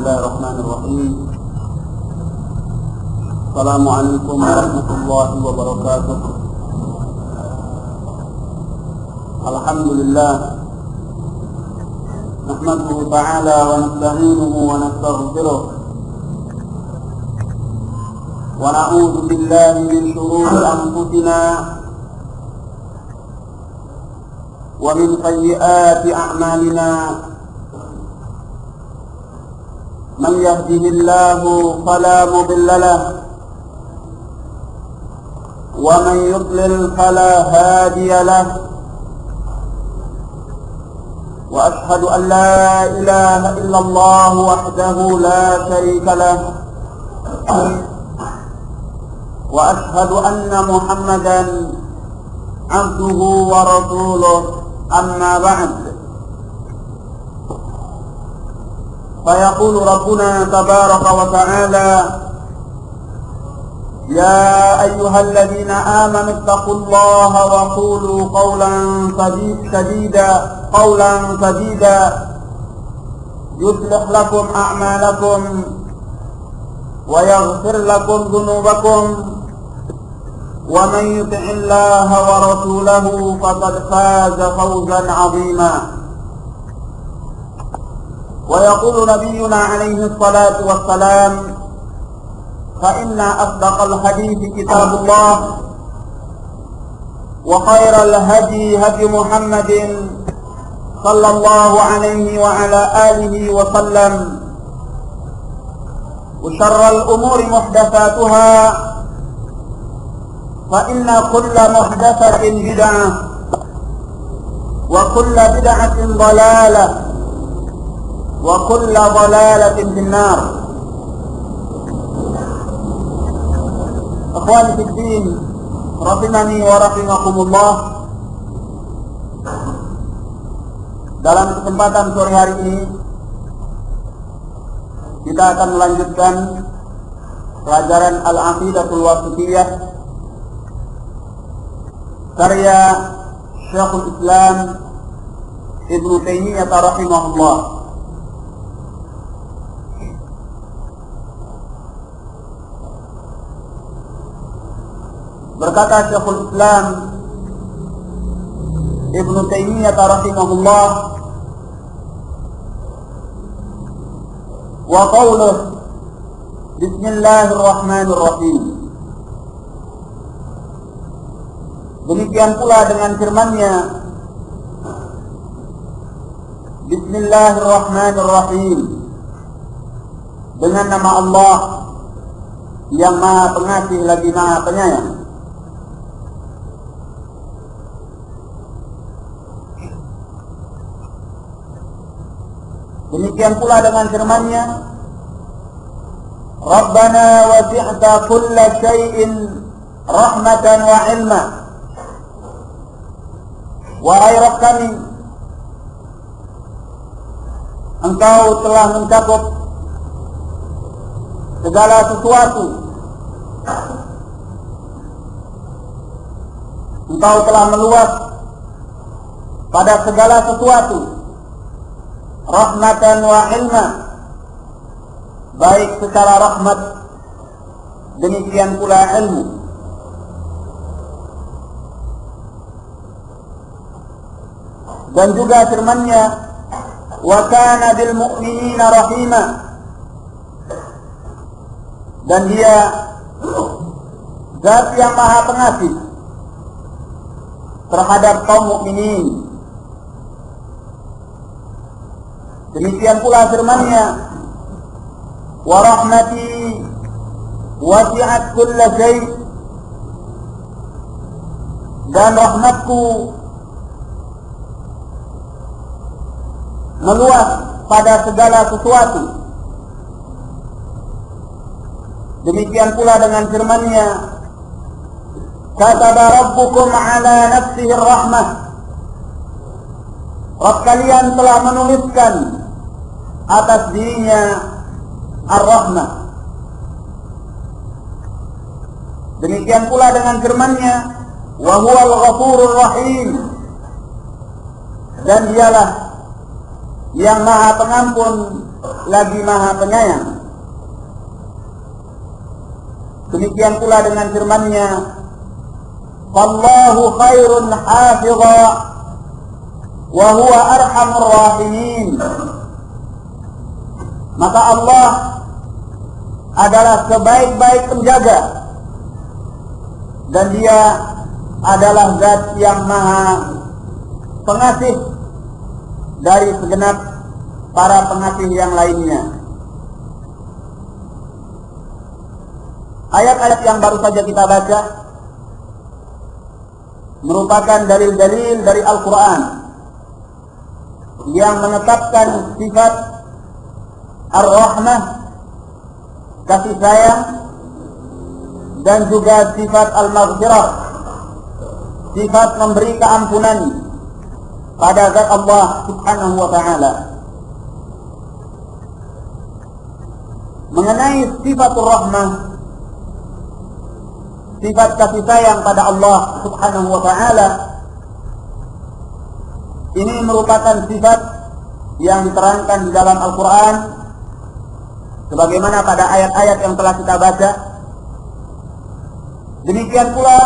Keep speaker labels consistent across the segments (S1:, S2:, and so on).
S1: Bismillahirrahmanirrahim. Assalamualaikum warahmatullahi wabarakatuh. Alhamdulillah. Nahmaduhu ta'ala wa nasta'inuhu wa nastaghfiruh. Wa na'udzu billahi min shururi anfusina wa min sayyiati a'malina. من يهده الله فلا مضل له ومن يضلل فلا هادي له وأشهد أن لا إله إلا الله وحده لا شريك له وأشهد أن محمدا عبده ورسوله أما بعد فيقول ربنا تبارك وتعالى يا أيها الذين آمنوا اتقوا الله وقولوا قولا سديدا يصلح لكم أعمالكم ويغفر لكم ذنوبكم ومن يطع الله ورسوله فقد فاز فوزا عظيما ويقول نبينا عليه الصلاة والسلام فإن أصدق الحديث كتاب الله وخير الهدي هدي محمد صلى الله عليه وعلى آله وسلم وشر الأمور محدثاتها فإن كل محدثة بدعة وكل بدعة ضلالة وكل ضلالة في النار. Akhwani fi din, rahimani wa rahimakumullah. Dalam kesempatan sore hari ini kita akan melanjutkan pelajaran Al-Aqidatul Wasithiyah karya Syekhul Islam Ibnu Taimiyah rahimahullah. Berkata Syekhul Islam Ibnu Taimiyah rahimahullah, wa qawluh Bismillahirrahmanirrahim. Demikian pula dengan firman-Nya Bismillahirrahmanirrahim, dengan nama Allah yang Maha Pengasih lagi Maha Penyayang. Demikian pula dengan firman-Nya Rabbana wasi'ta kulla syai'in rahmatan wa ilma. Wahai Rabb kami, Engkau telah mencakup segala sesuatu. Engkau telah meluas pada segala sesuatu, rahmatan wa ilma, baik secara rahmat demikian pula ilmu. Dan juga firman-Nya wa kana bil mu'minina rahima, dan Dia Zat yang Maha Pengasih terhadap kaum mukminin. Demikian pula firman-Nya wa rahmati wasi'at kulla syai', dan rahmatku meluas pada segala sesuatu. Demikian pula dengan firman-Nya kataba rabbukum ala nafsihi rahmah, Rabb kalian telah menuliskan atas dirinya ar-rahmah. Demikian pula dengan firman-Nya wa huwal ghafurur rahim, dan Dialah yang Maha Pengampun lagi Maha Penyayang. Demikian pula dengan firman-Nya, "Wallahu khairun hafidha wa huwa arhamur rahimin." Maka Allah adalah sebaik-baik penjaga dan Dia adalah Zat yang Maha Pengasih dari segenap para pengasih yang lainnya. Ayat-ayat yang baru saja kita baca merupakan dalil-dalil dari Al-Quran yang menetapkan sifat Ar-Rahmah, kasih sayang, dan juga sifat Al-Maghfirah, sifat memberi keampunan pada zat Allah Subhanahu wa ta'ala. Mengenai sifatul rahmah, sifat kasih sayang pada Allah Subhanahu wa ta'ala, ini merupakan sifat yang diterangkan di dalam Al-Quran sebagaimana pada ayat-ayat yang telah kita baca. Demikian pula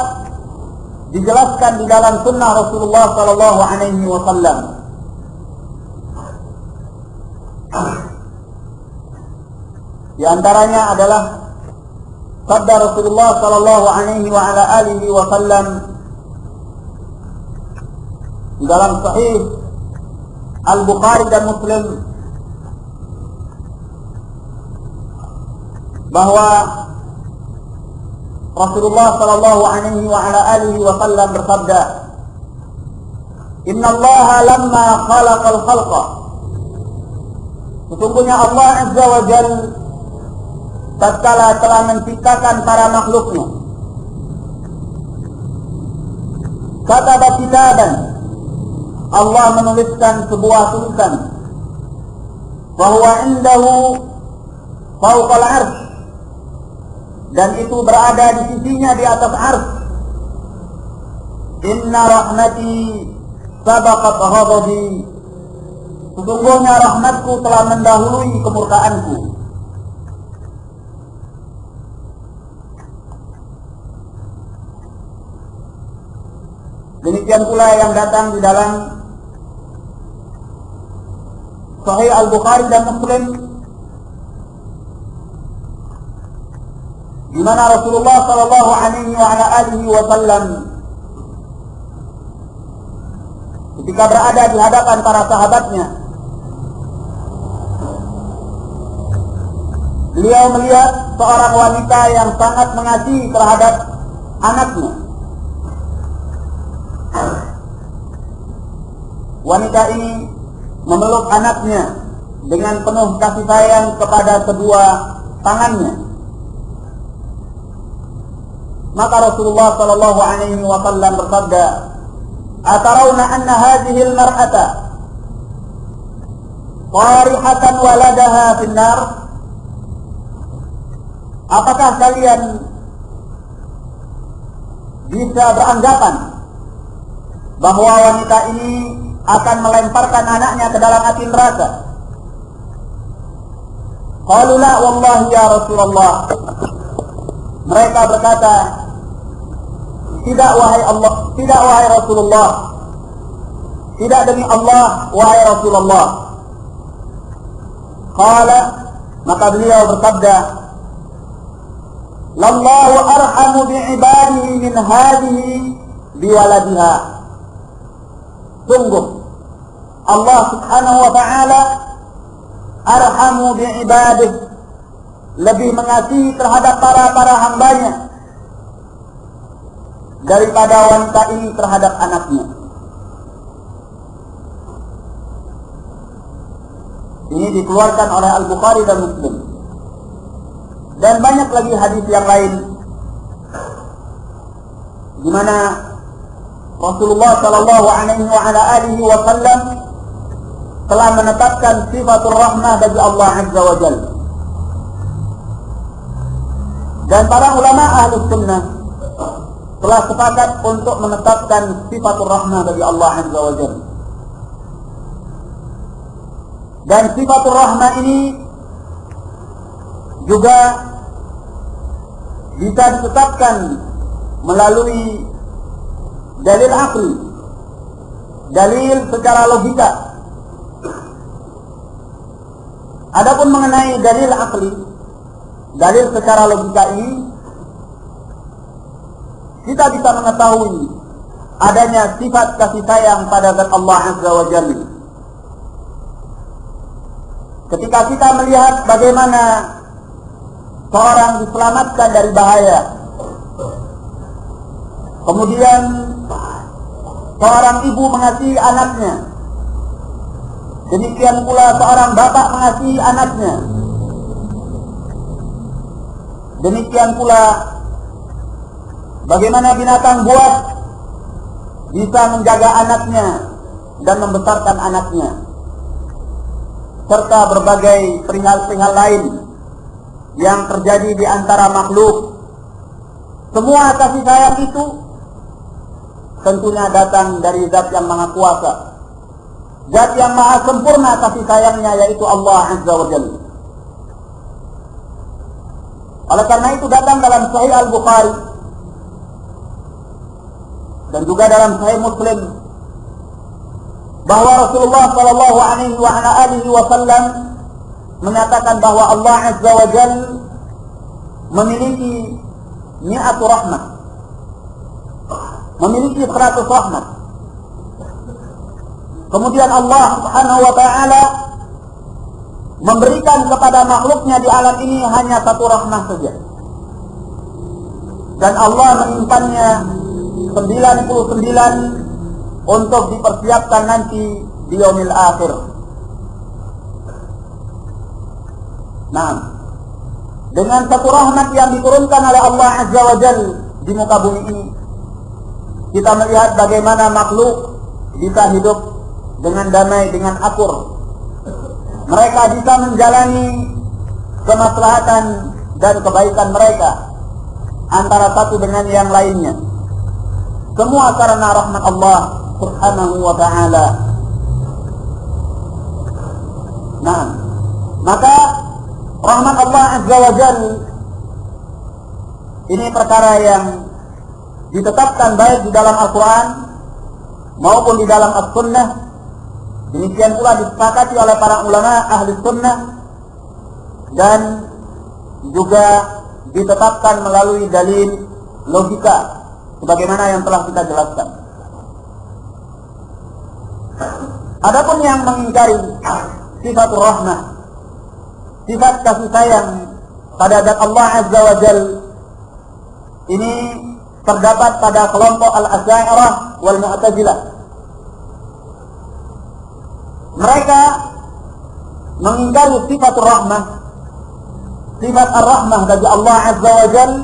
S1: dijelaskan di dalam sunnah Rasulullah sallallahu alaihi wasallam. Di antaranya adalah sabda Rasulullah sallallahu alaihi wa ala alihi wasallam di dalam sahih Al-Bukhari dan Muslim bahwa Rasulullah sallallahu alaihi wa ala alihi wasallam bersabda, "Inna Allah lamma khalaqal khalqa." Sesungguhnya Allah Azza wa Jalla tatkala telah menciptakan para makhluknya, kataba kitaban, Allah menuliskan sebuah tulisan, bahwa indahu fawqal arsy, dan itu berada di sisinya di atas arsy. Inna rahmati sabaqat ghadabi, sesungguhnya rahmatku telah mendahului kemurkaanku. Demikian pula yang datang di dalam Sahih Al-Bukhari dan Muslim, di mana Rasulullah sallallahu alaihi wa ala alihi wasallam ketika berada di hadapan para sahabatnya, beliau melihat seorang wanita yang sangat mengasihi terhadap anaknya. Wanita ini memeluk anaknya dengan penuh kasih sayang kepada kedua tangannya. Maka Rasulullah sallallahu alaihi wasallam bersabda, "Atarawna anna hadhihi al-mar'ata qarihatan waladaha fin nar?" Apakah kalian bisa beranggapan bahwa wanita ini akan melemparkan anaknya ke dalam api neraka? Qalu la wallahi ya Rasulullah. Mereka berkata, tidak wahai Allah, tidak wahai Rasulullah, tidak demi Allah wahai Rasulullah. Qala, maka beliau bersabda, "Lallahu arhamu bi'ibadihi min hadhihi biwaladiha." Sungguh Allah Subhanahu wa ta'ala arhamu bi'ibadihi, lebih mengasihi terhadap para hambanya daripada wanita ini terhadap anaknya. Ini dikeluarkan oleh Al-Bukhari dan Muslim. Dan banyak lagi hadis yang lain di mana Rasulullah sallallahu alaihi wa ala alihi wasallam telah menetapkan sifatul rahmah bagi Allah Azza wa Jalla. Dan para ulama Ahlus Sunnah telah sepakat untuk menetapkan sifatul rahmah bagi Allah Azza wa Jalla. Dan sifatul rahmah ini juga bisa ditetapkan melalui dalil akli, dalil secara logika. Adapun mengenai dalil akli, dalil secara logika ini, kita bisa mengetahui adanya sifat kasih sayang pada zat Allah Azza wa Jalla. Ketika kita melihat bagaimana seorang diselamatkan dari bahaya, kemudian seorang ibu mengasihi anaknya, demikian pula seorang bapak mengasihi anaknya, demikian pula bagaimana binatang buas bisa menjaga anaknya dan membesarkan anaknya, serta berbagai perihal-perihal lain yang terjadi di antara makhluk. Semua kasih sayang itu tentunya datang dari zat yang maha kuasa, zat yang maha sempurna kasih sayangnya, yaitu Allah Azza wa Jalla. Oleh karena itu datang dalam Sahih Al-Bukhari dan juga dalam Sahih Muslim bahwa Rasulullah sallallahu alaihi wasallam menyatakan bahwa Allah Azza wa Jalla memiliki mi'atu rahmah, memiliki 100 rahmat. Kemudian Allah Subhanahu wa taala memberikan kepada makhluknya di alam ini hanya 1 rahmah saja. Dan Allah menyimpannya 99 untuk dipersiapkan nanti di yaumil akhir. Nah, dengan 1 rahmat yang diturunkan oleh Allah Azza wa Jalla di muka bumi ini, kita melihat bagaimana makhluk bisa hidup dengan damai, dengan akur. Mereka bisa menjalani kemaslahatan dan kebaikan mereka antara satu dengan yang lainnya. Semua karena rahmat Allah Subhanahu wa ta'ala. Nah, maka rahmat Allah Azza wa Jalla ini perkara yang ditetapkan baik di dalam Al-Quran maupun di dalam As-Sunnah. Demikian pula disepakati oleh para ulama ahli sunnah dan juga ditetapkan melalui dalil logika sebagaimana yang telah kita jelaskan. Adapun yang mengingkari sifat rahmah, sifat kasih sayang pada zat Allah Azza wa Jalla, ini terdapat pada kelompok Al-Asy'ariyah wal Mu'tazilah. Mereka mengingkari sifat rahmah, sifat ar-rahmah bagi Allah Azza wa Jalla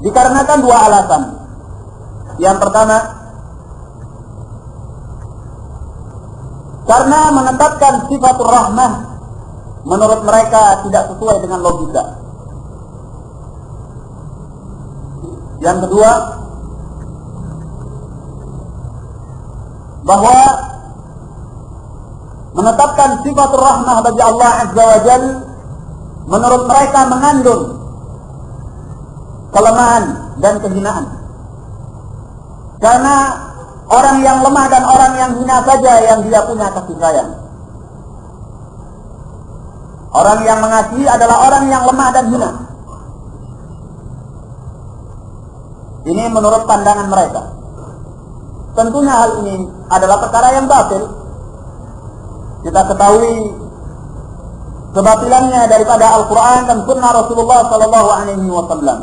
S1: dikarenakan 2 alasan. Yang pertama, karena menetapkan sifat rahmah menurut mereka tidak sesuai dengan logika. Yang kedua, bahwa menetapkan sifat rahmah bagi Allah Azza wa Jalla menurut mereka mengandung kelemahan dan kehinaan. Karena orang yang lemah dan orang yang hina saja yang dia punya kasih sayang. Orang yang mengasihi adalah orang yang lemah dan hina. Ini menurut pandangan mereka. Tentunya hal ini adalah perkara yang batil. Kita ketahui kebatilannya daripada Al-Quran dan Sunnah Rasulullah sallallahu alaihi wasallam.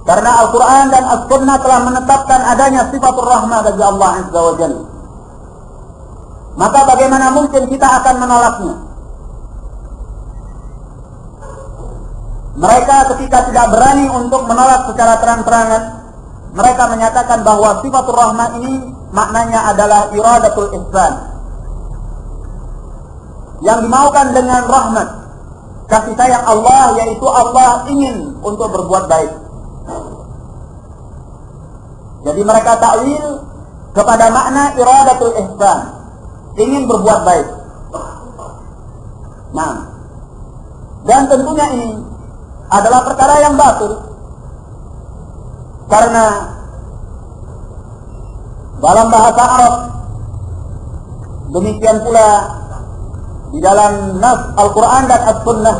S1: Karena Al-Quran dan As-Sunnah telah menetapkan adanya sifatul rahmah bagi Allah Azza wa Jalla. Maka bagaimana mungkin kita akan menolaknya? Mereka ketika tidak berani untuk menolak secara terang-terangan, mereka menyatakan bahwa sifatul rahmah ini maknanya adalah iradatul ihsan. Yang dimaukan dengan rahmat, kasih sayang Allah, yaitu Allah ingin untuk berbuat baik. Jadi mereka takwil kepada makna iradatul ihsan. ingin berbuat baik. Nah, dan tentunya ini adalah perkara yang batil, karena dalam bahasa Arab, demikian pula di dalam nas Al-Quran dan As-Sunnah,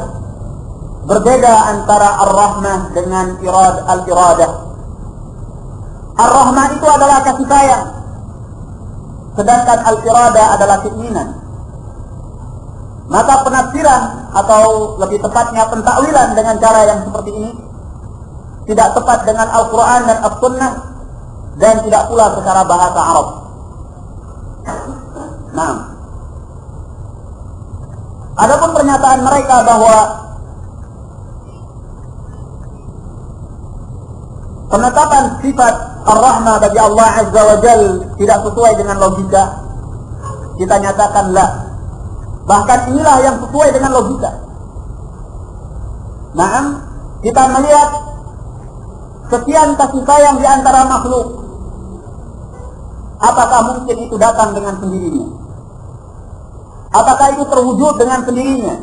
S1: berbeda antara ar-rahmah dengan al-iradah. Ar-rahmah itu adalah kasih sayang, sedangkan al-iradah adalah keinginan. Maka penafsiran atau lebih tepatnya pentakwilan dengan cara yang seperti ini tidak tepat dengan Al-Quran dan As-Sunnah, dan tidak pula secara bahasa Arab. Nah, adapun pernyataan mereka bahwa penetapan sifat Ar-Rahmah bagi Allah Azza wa Jal tidak sesuai dengan logika, kita nyatakan la. Bahkan inilah yang sesuai dengan logika. Nah, kita melihat sekian kasih sayang di antara makhluk. Apakah mungkin itu datang dengan sendirinya? Apakah itu terwujud dengan sendirinya?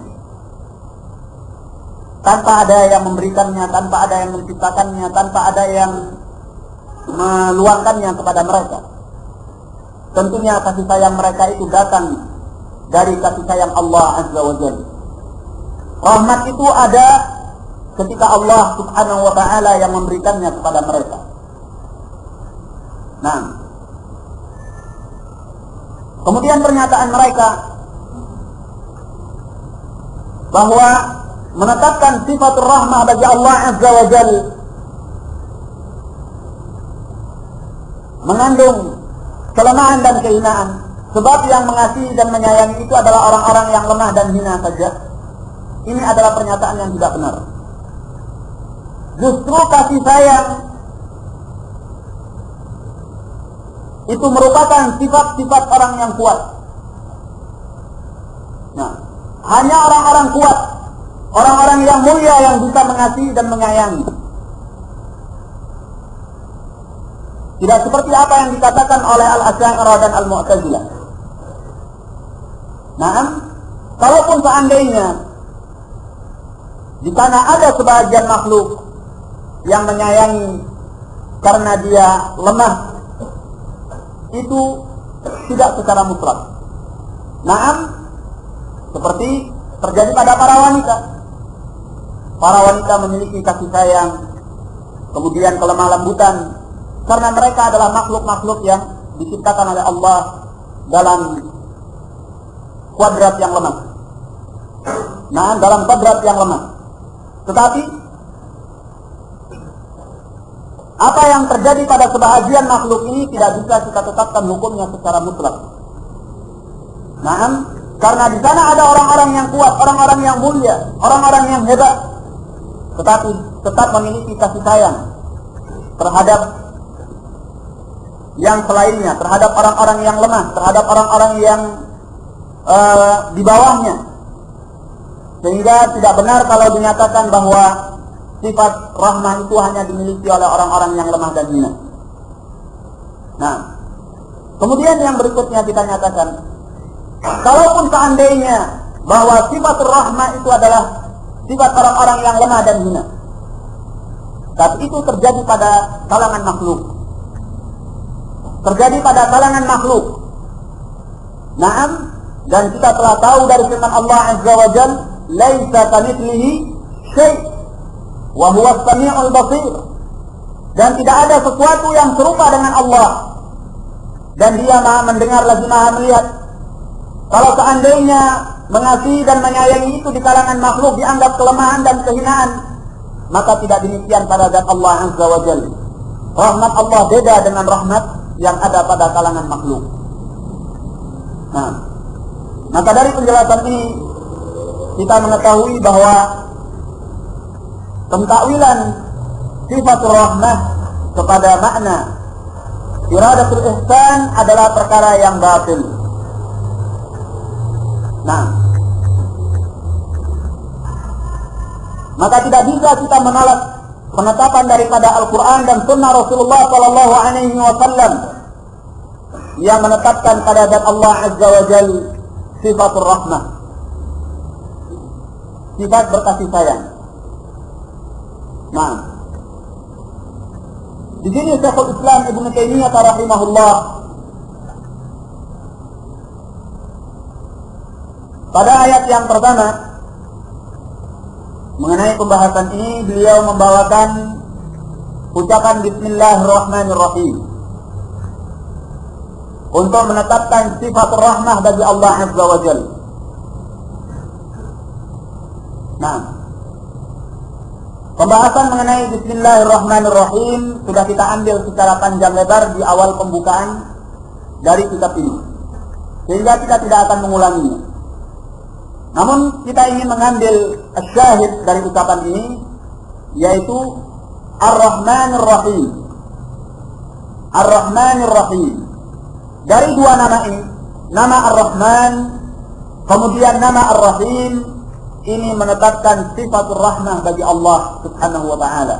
S1: Tanpa ada yang memberikannya, tanpa ada yang menciptakannya, tanpa ada yang meluangkannya kepada mereka. Tentunya kasih sayang mereka itu datang dari kasih sayang Allah Azza wa Jalla. Rahmat itu ada ketika Allah Subhanahu wa ta'ala yang memberikannya kepada mereka. Nah, kemudian pernyataan mereka bahwa menetapkan sifat rahmah bagi Allah Azza wa Jalla mengandung kelemahan dan kehinaan, sebab yang mengasihi dan menyayangi itu adalah orang-orang yang lemah dan hina saja. Ini adalah pernyataan yang tidak benar. Justru kasih sayang itu merupakan sifat-sifat orang yang kuat. Nah, hanya orang-orang kuat, orang-orang yang mulia yang bisa mengasihi dan menyayangi. Tidak seperti apa yang dikatakan oleh Al-Asy'ariyah dan Al-Mu'tazilah. Nah, kalaupun seandainya di sana ada sebagian makhluk yang menyayangi karena dia lemah, itu tidak secara mutlak. Naam, seperti terjadi pada para wanita. Para wanita memiliki kasih sayang, kemudian kelemah lembutan, karena mereka adalah makhluk-makhluk yang diciptakan oleh Allah dalam kuadrat yang lemah. Nah, dalam kuadrat yang lemah. Tetapi apa yang terjadi pada sebahagian makhluk ini tidak bisa kita tetapkan hukumnya secara mutlak. Nah, karena di sana ada orang-orang yang kuat, orang-orang yang mulia, orang-orang yang hebat, tetapi tetap memiliki kasih sayang terhadap yang selainnya, terhadap orang-orang yang lemah, terhadap orang-orang yang di bawahnya. Sehingga tidak benar kalau dinyatakan bahwa sifat rahmah itu hanya dimiliki oleh orang-orang yang lemah dan hina. Nah, kemudian yang berikutnya kita nyatakan, kalaupun seandainya bahwa sifat rahmah itu adalah sifat orang-orang yang lemah dan hina, tapi itu terjadi pada kalangan makhluk. Terjadi pada kalangan makhluk. Naam, dan kita telah tahu dari firman Allah Azza wa Jalla, "Laisa kamitslihi syai' wa huwa as-sami'ul basir." Dan tidak ada sesuatu yang serupa dengan Allah, dan Dia Maha mendengar lagi Maha melihat. Kalau seandainya mengasihi dan menyayangi itu di kalangan makhluk dianggap kelemahan dan kehinaan, maka tidak demikian pada zat Allah Azza wa Jalla. Rahmat Allah beda dengan rahmat yang ada pada kalangan makhluk. Nah, maka dari penjelasan ini kita mengetahui bahwa pentakwilan sifat rahmah kepada makna iradatul ihsan adalah perkara yang batil. Nah, maka tidak bisa kita menolak penetapan daripada Al-Quran dan Sunnah Rasulullah Sallallahu Alaihi Wasallam yang menetapkan pada zat Allah Azza wa Jal sifatul rahmah, sifat berkasih sayang. Nah, di sini Syekhul Islam Ibnu Taimiyah rahimahullah pada ayat yang pertama mengenai pembahasan ini, beliau membawakan ucapan Bismillahirrahmanirrahim untuk menetapkan sifat rahmah bagi Allah Azza wa Jalla. Nah, pembahasan mengenai Bismillahirrahmanirrahim sudah kita ambil secara panjang lebar di awal pembukaan dari kitab ini, sehingga kita tidak akan mengulanginya. Namun kita ingin mengambil syahid dari ucapan ini, yaitu Ar-Rahmanir Rahim. Ar-Rahmanir Rahim. Dari dua nama ini, nama Ar-Rahman, kemudian nama Ar-Rahim, ini menetapkan sifatul rahmah bagi Allah Subhanahu wa ta'ala.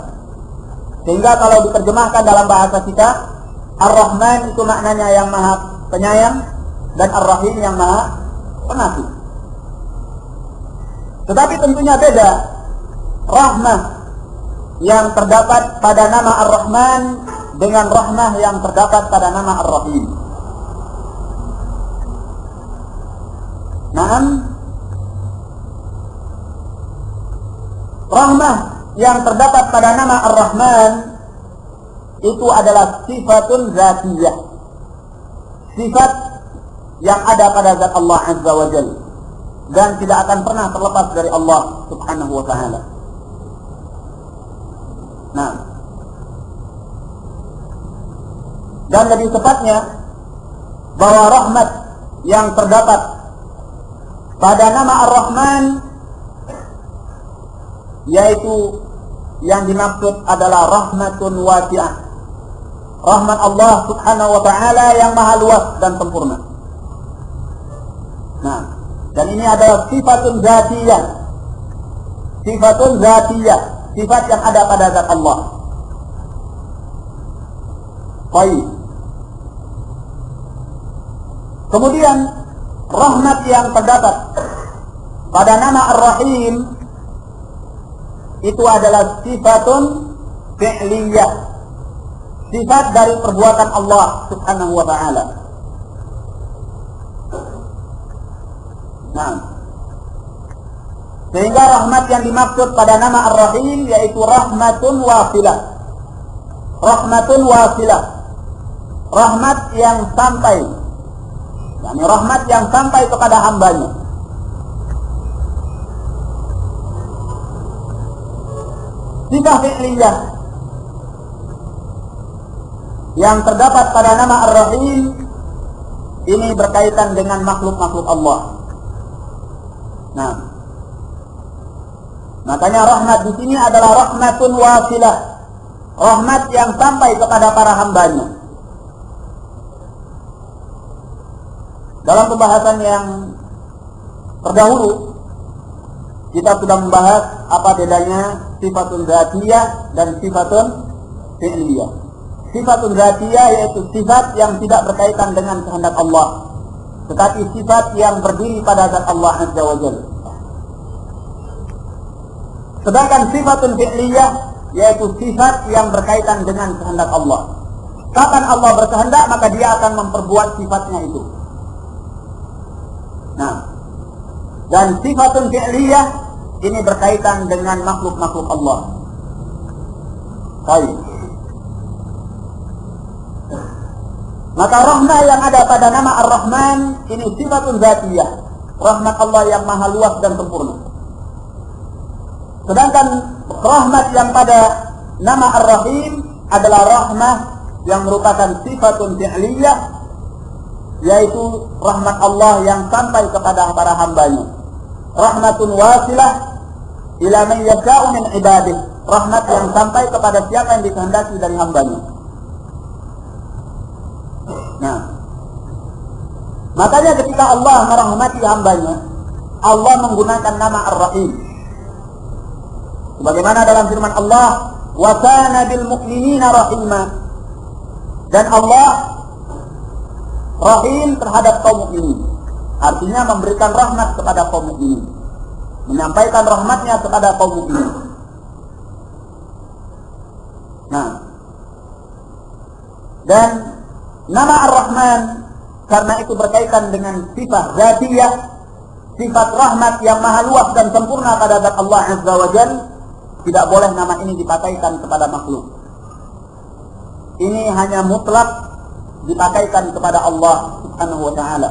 S1: Sehingga kalau diterjemahkan dalam bahasa kita, Ar-Rahman itu maknanya yang maha penyayang, dan Ar-Rahim yang maha pengasih. Tetapi tentunya beda rahmah yang terdapat pada nama Ar-Rahman dengan rahmah yang terdapat pada nama Ar-Rahim. Naam, rahmah yang terdapat pada nama Ar-Rahman itu adalah sifatun zatiyah, sifat yang ada pada zat Allah Azza wa Jalla dan tidak akan pernah terlepas dari Allah Subhanahu wa ta'ala. Nah, dan lebih tepatnya bahwa rahmat yang terdapat pada nama Ar-Rahman, yaitu yang dimaksud adalah rahmatun wasi'ah, rahmat Allah Subhanahu wa ta'ala yang maha luas dan sempurna. Nah, dan ini adalah sifatun zatiyah, sifatun zatiyah, sifat yang ada pada zat Allah. Baik. Kemudian rahmat yang terdapat pada nama Ar-Rahim itu adalah sifatun fi'liyah, sifat dari perbuatan Allah Subhanahu wa ta'ala. Nah, sehingga rahmat yang dimaksud pada nama Ar-Rahim yaitu rahmatun wasilah. Rahmatun wasilah, rahmat yang sampai, yakni rahmat yang sampai kepada hambanya. Sifat fi'liyah yang terdapat pada nama Ar-Rahim ini berkaitan dengan makhluk-makhluk Allah. Nah, makanya rahmat di sini adalah rahmatun wasilah, rahmat yang sampai kepada para hambanya. Dalam pembahasan yang terdahulu kita sudah membahas apa bedanya sifatun zatiyah dan sifatun fi'liyah. Sifatun zatiyah yaitu sifat yang tidak berkaitan dengan kehendak Allah, tetapi sifat yang berdiri pada zat Allah Azza wa Jalla. Sedangkan sifatun fi'liyah yaitu sifat yang berkaitan dengan kehendak Allah. Kapan Allah berkehendak, maka dia akan memperbuat sifatnya itu. Nah, dan sifatun fi'liyah ini berkaitan dengan makhluk-makhluk Allah. Baik. Maka rahmah yang ada pada nama Ar-Rahman ini sifatun zatiyah, rahmat Allah yang maha luas dan sempurna. Sedangkan rahmat yang pada nama Ar-Rahim adalah rahmah yang merupakan sifatun fi'liyah, yaitu rahmat Allah yang sampai kepada para hambanya. Rahmatun wasilah ila man yasha'u min ibadihi, rahmat yang sampai kepada siapa yang dikehendaki dari hambanya. Nah, makanya ketika Allah merahmati hambanya, Allah menggunakan nama Ar-Rahim. Sebagaimana dalam firman Allah, wa kana bil mu'minina rahima, dan Allah rahim terhadap kaum mukminin. Artinya memberikan rahmat kepada kaum mukminin, menyampaikan rahmatnya kepada kaum mukminin. Nah, dan nama Ar-Rahman karena itu berkaitan dengan sifat zatiyah, sifat rahmat yang maha luas dan sempurna pada zat Allah Azza wa Jalla. Tidak boleh nama ini dipakaikan kepada makhluk. Ini hanya mutlak dipakaikan kepada Allah Subhanahu wa ta'ala.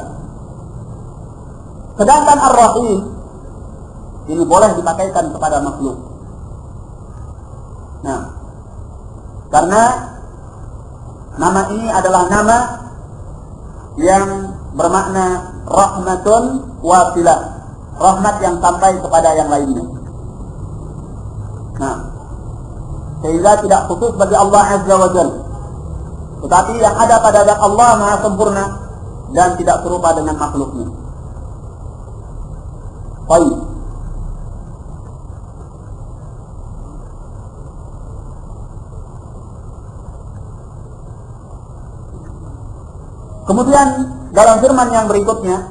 S1: Sedangkan Ar-Rahim ini boleh dipakaikan kepada makhluk. Nah, karena nama ini adalah nama yang bermakna rahmatun wasilah, rahmat yang sampai kepada yang lainnya. Nah, sehingga tidak khusus bagi Allah Azza wa Jalla, tetapi yang ada pada zat Allah maha sempurna dan tidak serupa dengan makhluknya. Baik. Kemudian dalam firman yang berikutnya,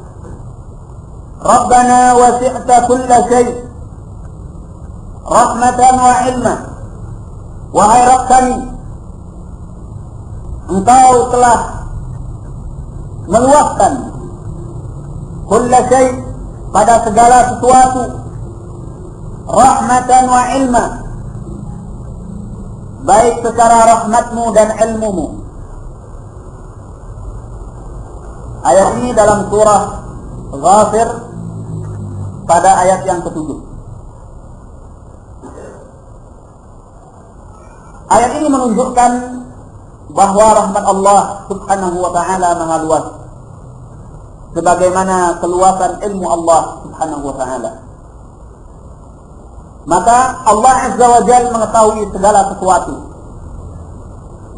S1: Rabbana wasi'ta kulla syai' rahmatan wa ilma. Wahai Rabb kami, Engkau telah meluaskan kulla syai' pada segala sesuatu, rahmatan wa ilma, baik secara rahmatmu dan ilmumu. Ayat ini dalam surah Ghafir pada ayat yang ke-7. Ayat ini menunjukkan bahwa rahmat Allah Subhanahu wa ta'ala maha luas, sebagaimana keluasan ilmu Allah Subhanahu wa ta'ala. Maka Allah Azza wa Jalla mengetahui segala sesuatu.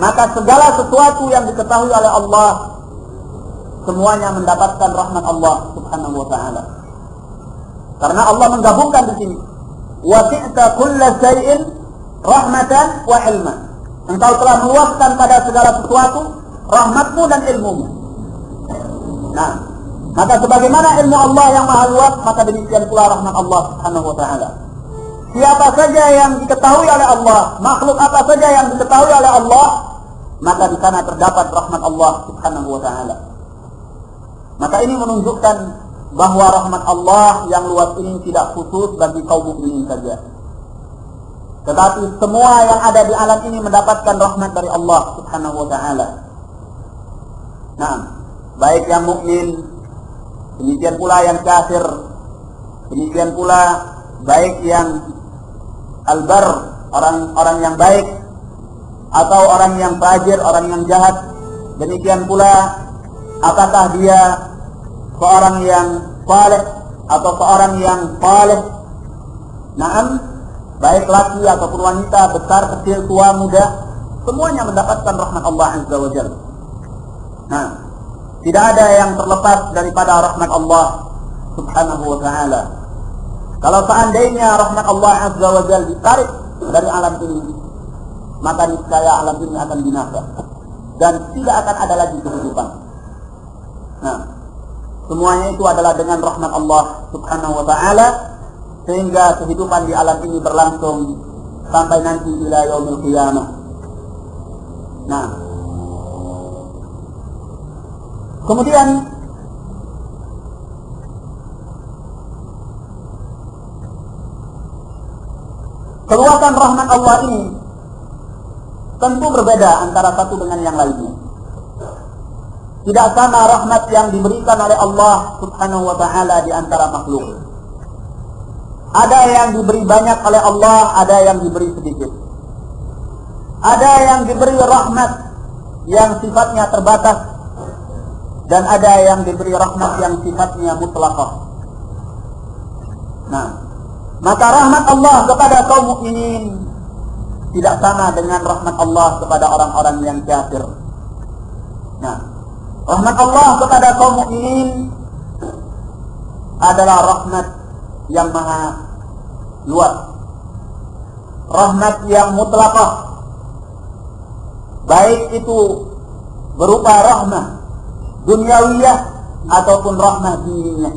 S1: Maka segala sesuatu yang diketahui oleh Allah semuanya mendapatkan rahmat Allah Subhanahu wa ta'ala. Karena Allah menggabungkan di sini, wasi'ta kulla syai'in rahmatan wa ilma. Engkau telah meluaskan pada segala sesuatu rahmatmu dan ilmumu. Nah, maka sebagaimana ilmu Allah yang maha luas, maka demikian pula rahmat Allah Subhanahu wa ta'ala. Siapa saja yang diketahui oleh Allah, makhluk apa saja yang diketahui oleh Allah, maka di sana terdapat rahmat Allah Subhanahu wa ta'ala. Maka ini menunjukkan bahwa rahmat Allah yang luas ini tidak khusus bagi kaum mukminin saja, tetapi semua yang ada di alam ini mendapatkan rahmat dari Allah Subhanahu wa ta'ala. Nah, baik yang mukmin, demikian pula yang kafir, demikian pula baik yang albar, orang yang baik, atau orang yang fajir, orang yang jahat. Demikian pula apakah dia seorang yang saleh atau seorang yang saleh. Naam, baik laki ataupun wanita, besar, kecil, tua, muda, semuanya mendapatkan rahmat Allah Azza wa Jalla. Nah, tidak ada yang terlepas daripada rahmat Allah Subhanahu wa ta'ala. Kalau seandainya rahmat Allah Azza wa Jalla ditarik dari alam ini, maka niscaya alam ini akan binasa dan tidak akan ada lagi kehidupan. Nah, semuanya itu adalah dengan rahmat Allah Subhanahu wa ta'ala, sehingga kehidupan di alam ini berlangsung sampai nanti ila yaumil qiyamah. Nah, kemudian keluasan rahmat Allah ini tentu berbeda antara satu dengan yang lainnya. Tidak sama rahmat yang diberikan oleh Allah Subhanahu wa ta'ala di antara makhluk. Ada yang diberi banyak oleh Allah, ada yang diberi sedikit. Ada yang diberi rahmat yang sifatnya terbatas, dan ada yang diberi rahmat yang sifatnya mutlaqah. Nah, maka rahmat Allah kepada kaum mukminin tidak sama dengan rahmat Allah kepada orang-orang yang kafir. Nah, rahmat Allah kepada kaum mukminin adalah rahmat yang maha luas, rahmat yang mutlaqah, baik itu berupa rahmah dunyawiyah ataupun rahmah diniyah.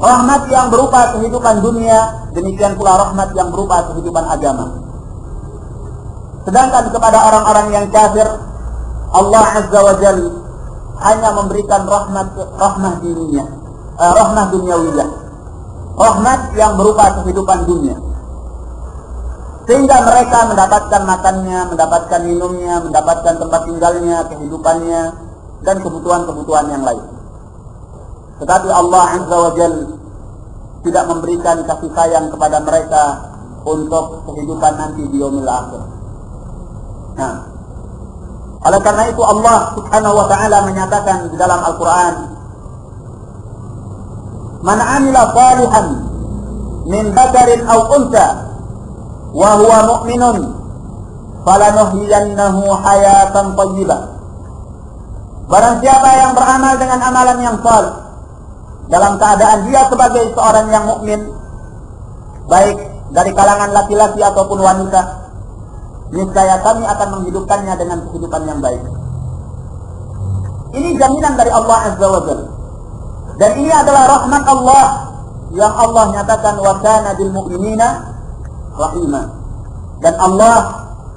S1: Rahmat yang berupa kehidupan dunia, demikian pula rahmat yang berupa kehidupan agama. Sedangkan kepada orang-orang yang kafir, Allah Azza wa Jalla hanya memberikan rahmah diniyah, rahmah dunyawiyah, rahmat yang berupa kehidupan dunia, sehingga mereka mendapatkan makannya, mendapatkan minumnya, mendapatkan tempat tinggalnya, kehidupannya, dan kebutuhan-kebutuhan yang lain. Tetapi Allah Azza wa Jalla tidak memberikan kasih sayang kepada mereka untuk kehidupan nanti di yaumil akhir. Nah, oleh karena itu Allah Subhanahu wa taala menyatakan di dalam Al-Qur'an, "Man 'amila shalihan min dzakarin aw untha wa huwa mu'minun falanuhyiyannahu hayatan thayyibah." Barang siapa yang beramal dengan amalan yang saleh dalam keadaan dia sebagai seorang yang mukmin, baik dari kalangan laki-laki ataupun wanita, niscaya kami akan menghidupkannya dengan kehidupan yang baik. Ini jaminan dari Allah Azza wa Jalla. Dan ini adalah rahmat Allah yang Allah nyatakan, wa kana bil mu'minina rahima. Dan Allah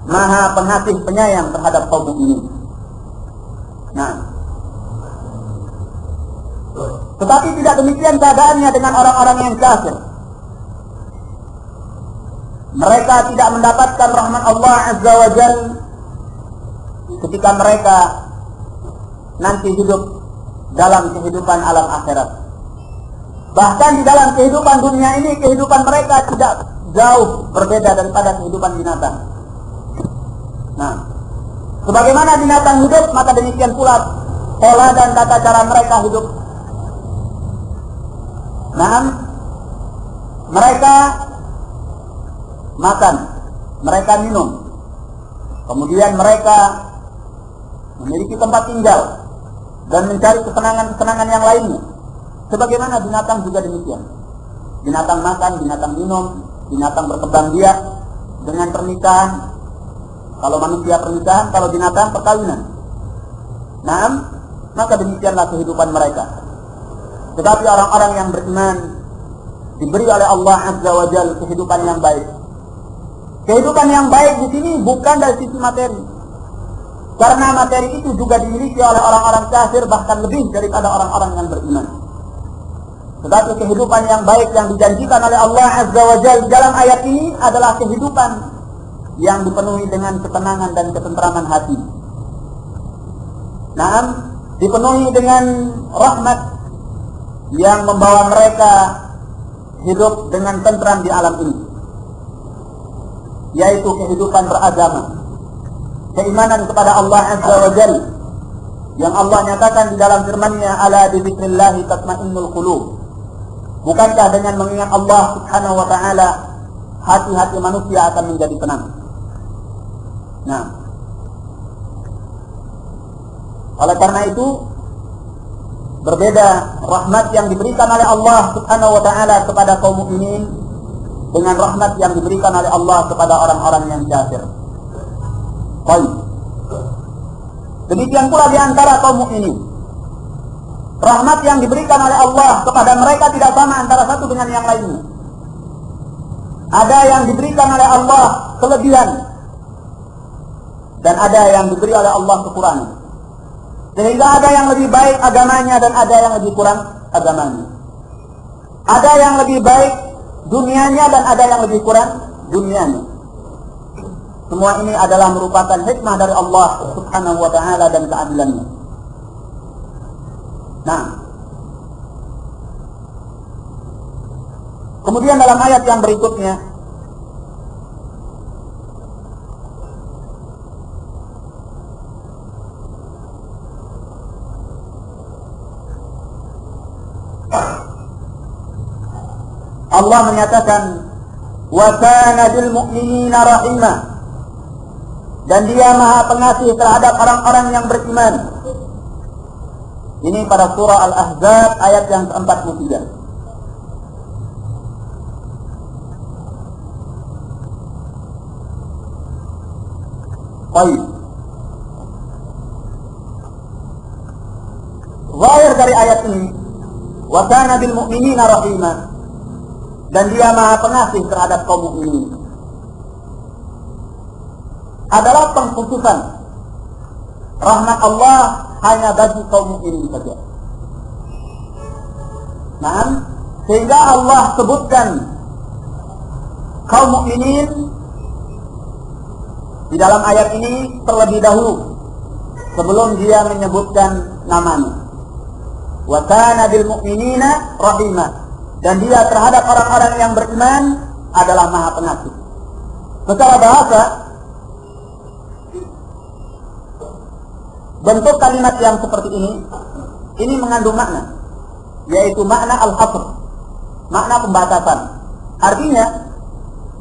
S1: Maha Pengasih Penyayang terhadap kaum mukminin. Nah, tetapi tidak demikian keadaannya dengan orang-orang yang kafir. Mereka tidak mendapatkan rahmat Allah Azza wa Jalla ketika mereka nanti hidup dalam kehidupan alam akhirat. Bahkan di dalam kehidupan dunia ini, kehidupan mereka tidak jauh berbeda daripada kehidupan binatang. Nah, sebagaimana binatang hidup, maka demikian pula pola dan tata cara mereka hidup. Nah, mereka makan, mereka minum, kemudian mereka memiliki tempat tinggal dan mencari kesenangan-kesenangan yang lainnya. Sebagaimana binatang juga demikian. Binatang makan, binatang minum, binatang berkembang biak dengan pernikahan. Kalau manusia pernikahan, kalau binatang perkawinan. Nah, maka demikianlah kehidupan mereka. Tetapi orang-orang yang beriman diberi oleh Allah Azza wa Jalla kehidupan yang baik. Kehidupan yang baik di sini bukan dari sisi materi, karena materi itu juga dimiliki oleh orang-orang kafir, bahkan lebih daripada orang-orang yang beriman. Tetapi kehidupan yang baik yang dijanjikan oleh Allah Azza wa Jalla dalam ayat ini adalah kehidupan yang dipenuhi dengan ketenangan dan ketentraman hati. Naam, dipenuhi dengan rahmat yang membawa mereka hidup dengan tentram di alam ini, yaitu kehidupan beragama, keimanan kepada Allah Azza wa Jalla, yang Allah nyatakan di dalam firman-Nya, ala bi dzikrillah tatma'innul qulub. Bukankah dengan mengingat Allah Subhanahu wa taala hati-hati manusia akan menjadi tenang? Nah, oleh karena itu berbeda rahmat yang diberikan oleh Allah Subhanahu wa taala kepada kaum mukminin dengan rahmat yang diberikan oleh Allah kepada orang-orang yang kafir. Baik. Demikian pula di antara kaum mukminin, rahmat yang diberikan oleh Allah kepada mereka tidak sama antara satu dengan yang lainnya. Ada yang diberikan oleh Allah kelebihan, dan ada yang diberi oleh Allah kekurangan. Sehingga ada yang lebih baik agamanya dan ada yang lebih kurang agamanya. Ada yang lebih baik dunianya dan ada yang lebih kurang dunianya. Semua ini adalah merupakan hikmah dari Allah Subhanahu wa taala dan keadilannya. Nah, kemudian dalam ayat yang berikutnya, Allah menyatakan, wa kana bil mu'minina rahima, dan Dia Maha Pengasih terhadap orang-orang yang beriman. Ini pada surah Al-Ahzab ayat yang ke-43. Baik. dari ayat ini, wa kana bil mu'minina rahima, dan dia maha pengasih terhadap kaum mukminin, adalah pengkhususan rahmat Allah hanya bagi kaum mukminin saja. Nah, sehingga Allah sebutkan kaum mukminin di dalam ayat ini terlebih dahulu sebelum dia menyebutkan namanya. Wa kana bil mu'minina rahima, dan dia terhadap orang-orang yang beriman adalah maha pengasih. Secara bahasa, bentuk kalimat yang seperti ini mengandung makna, yaitu makna al-hasr, makna pembatasan. Artinya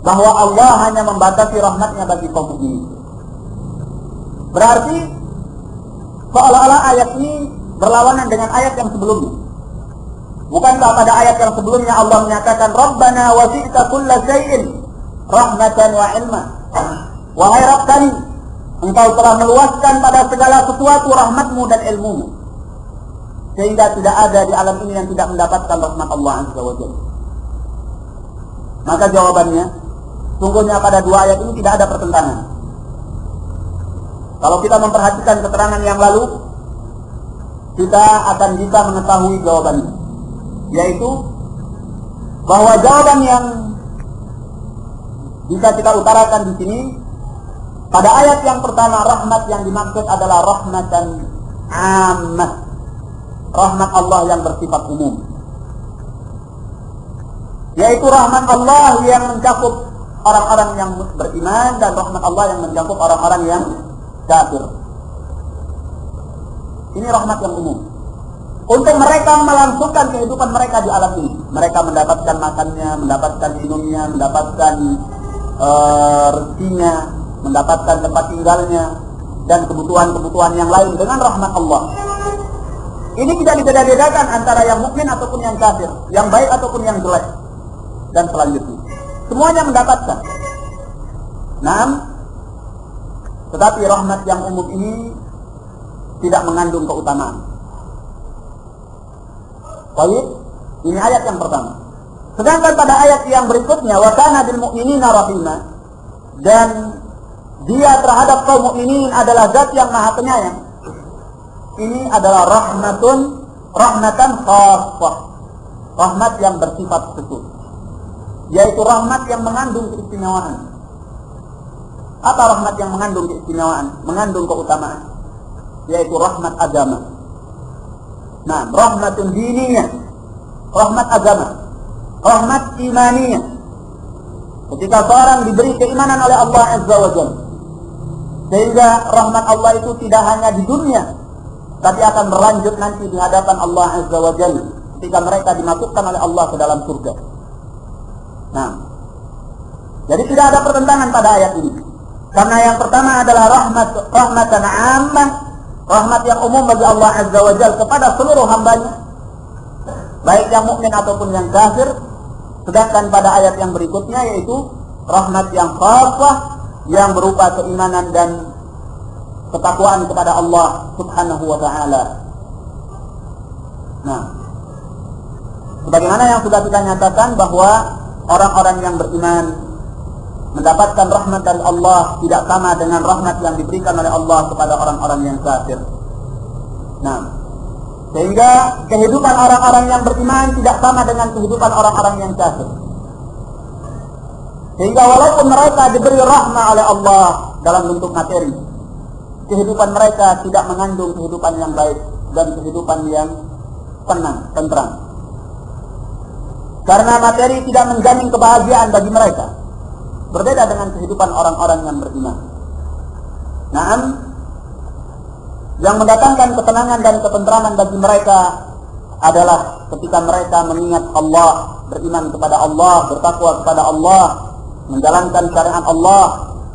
S1: bahwa Allah hanya membatasi rahmatnya bagi kaum mukminin. Berarti seolah-olah ayat ini berlawanan dengan ayat yang sebelumnya. Bukankah pada ayat yang sebelumnya Allah menyatakan Rabbana wasi'ta kulla syai'in rahmatan wa ilma. Wahai Rabb kami, Engkau telah meluaskan pada segala sesuatu rahmatmu dan ilmumu, sehingga tidak ada di alam ini yang tidak mendapatkan rahmat Allah Azza wa Jalla. Maka jawabannya, sungguhnya pada dua ayat ini tidak ada pertentangan. Kalau kita memperhatikan keterangan yang lalu, kita akan bisa mengetahui jawabannya, yaitu bahwa jawaban yang bisa kita utarakan di sini, pada ayat yang pertama, rahmat yang dimaksud adalah rahmatan ammah, rahmat Allah yang bersifat umum, yaitu rahmat Allah yang mencakup orang-orang yang beriman dan rahmat Allah yang mencakup orang-orang yang kafir. Ini rahmat yang umum untuk mereka melangsungkan kehidupan mereka di alam ini. Mereka mendapatkan makannya, mendapatkan minumnya, mendapatkan rezekinya, mendapatkan tempat tinggalnya, dan kebutuhan-kebutuhan yang lain dengan rahmat Allah. Ini tidak dibeda-bedakan antara yang mukmin ataupun yang kafir, yang baik ataupun yang jelek, dan selanjutnya semuanya mendapatkan. Naam, tetapi rahmat yang umum ini tidak mengandung keutamaan. Baik, ini ayat yang pertama. Sedangkan pada ayat yang berikutnya, wa kana bil mu'minina rahima, dan dia terhadap kaum mukminin adalah zat yang maha penyayang. Ini adalah rahmatan khassah, rahmat yang bersifat khusus, yaitu rahmat yang mengandung keistimewaan. Apa rahmat yang mengandung keistimewaan, mengandung keutamaan? Yaitu rahmat agama. Nah, rahmatun diniyah, rahmat agama, rahmat imaniyah. Ketika seorang diberi keimanan oleh Allah Azza wa Jalla, sehingga rahmat Allah itu tidak hanya di dunia, tapi akan berlanjut nanti di hadapan Allah Azza wa Jalla ketika mereka dimasukkan oleh Allah ke dalam surga. Nah, jadi tidak ada pertentangan pada ayat ini. Karena yang pertama adalah rahmatan ammah, rahmat yang umum bagi Allah Azza wa Jalla kepada seluruh hambanya, baik yang mukmin ataupun yang kafir. Sedangkan pada ayat yang berikutnya yaitu rahmat yang khassah, yang berupa keimanan dan ketakwaan kepada Allah Subhanahu wa ta'ala. Nah, sebagaimana yang sudah kita nyatakan bahwa orang-orang yang beriman mendapatkan rahmat dari Allah tidak sama dengan rahmat yang diberikan oleh Allah kepada orang-orang yang kafir. Nah, sehingga kehidupan orang-orang yang beriman tidak sama dengan kehidupan orang-orang yang kafir. Sehingga walaupun mereka diberi rahmat oleh Allah dalam bentuk materi, kehidupan mereka tidak mengandung kehidupan yang baik dan kehidupan yang tenang, tentram. Karena materi tidak menjamin kebahagiaan bagi mereka, berbeda dengan kehidupan orang-orang yang beriman. Naam, yang mendatangkan ketenangan dan ketentraman bagi mereka adalah ketika mereka mengingat Allah, beriman kepada Allah, bertakwa kepada Allah, menjalankan syariat Allah,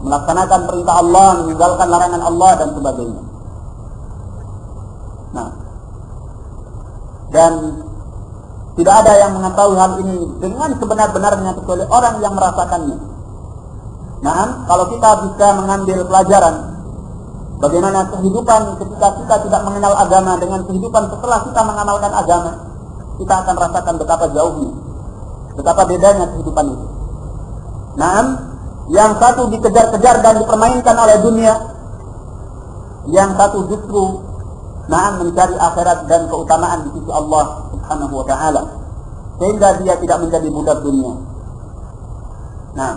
S1: melaksanakan perintah Allah, meninggalkan larangan Allah, dan sebagainya. Nah, dan tidak ada yang mengetahui hal ini dengan sebenar-benarnya kecuali orang yang merasakannya. Nah, kalau kita bisa mengambil pelajaran bagaimana kehidupan ketika kita tidak mengenal agama dengan kehidupan setelah kita mengamalkan agama, kita akan rasakan betapa jauhnya, betapa bedanya kehidupan itu. Naam, yang satu dikejar-kejar dan dipermainkan oleh dunia, yang satu justru mencari akhirat dan keutamaan di sisi Allah Subhanahu wa taala, sehingga dia tidak menjadi budak dunia. Nah,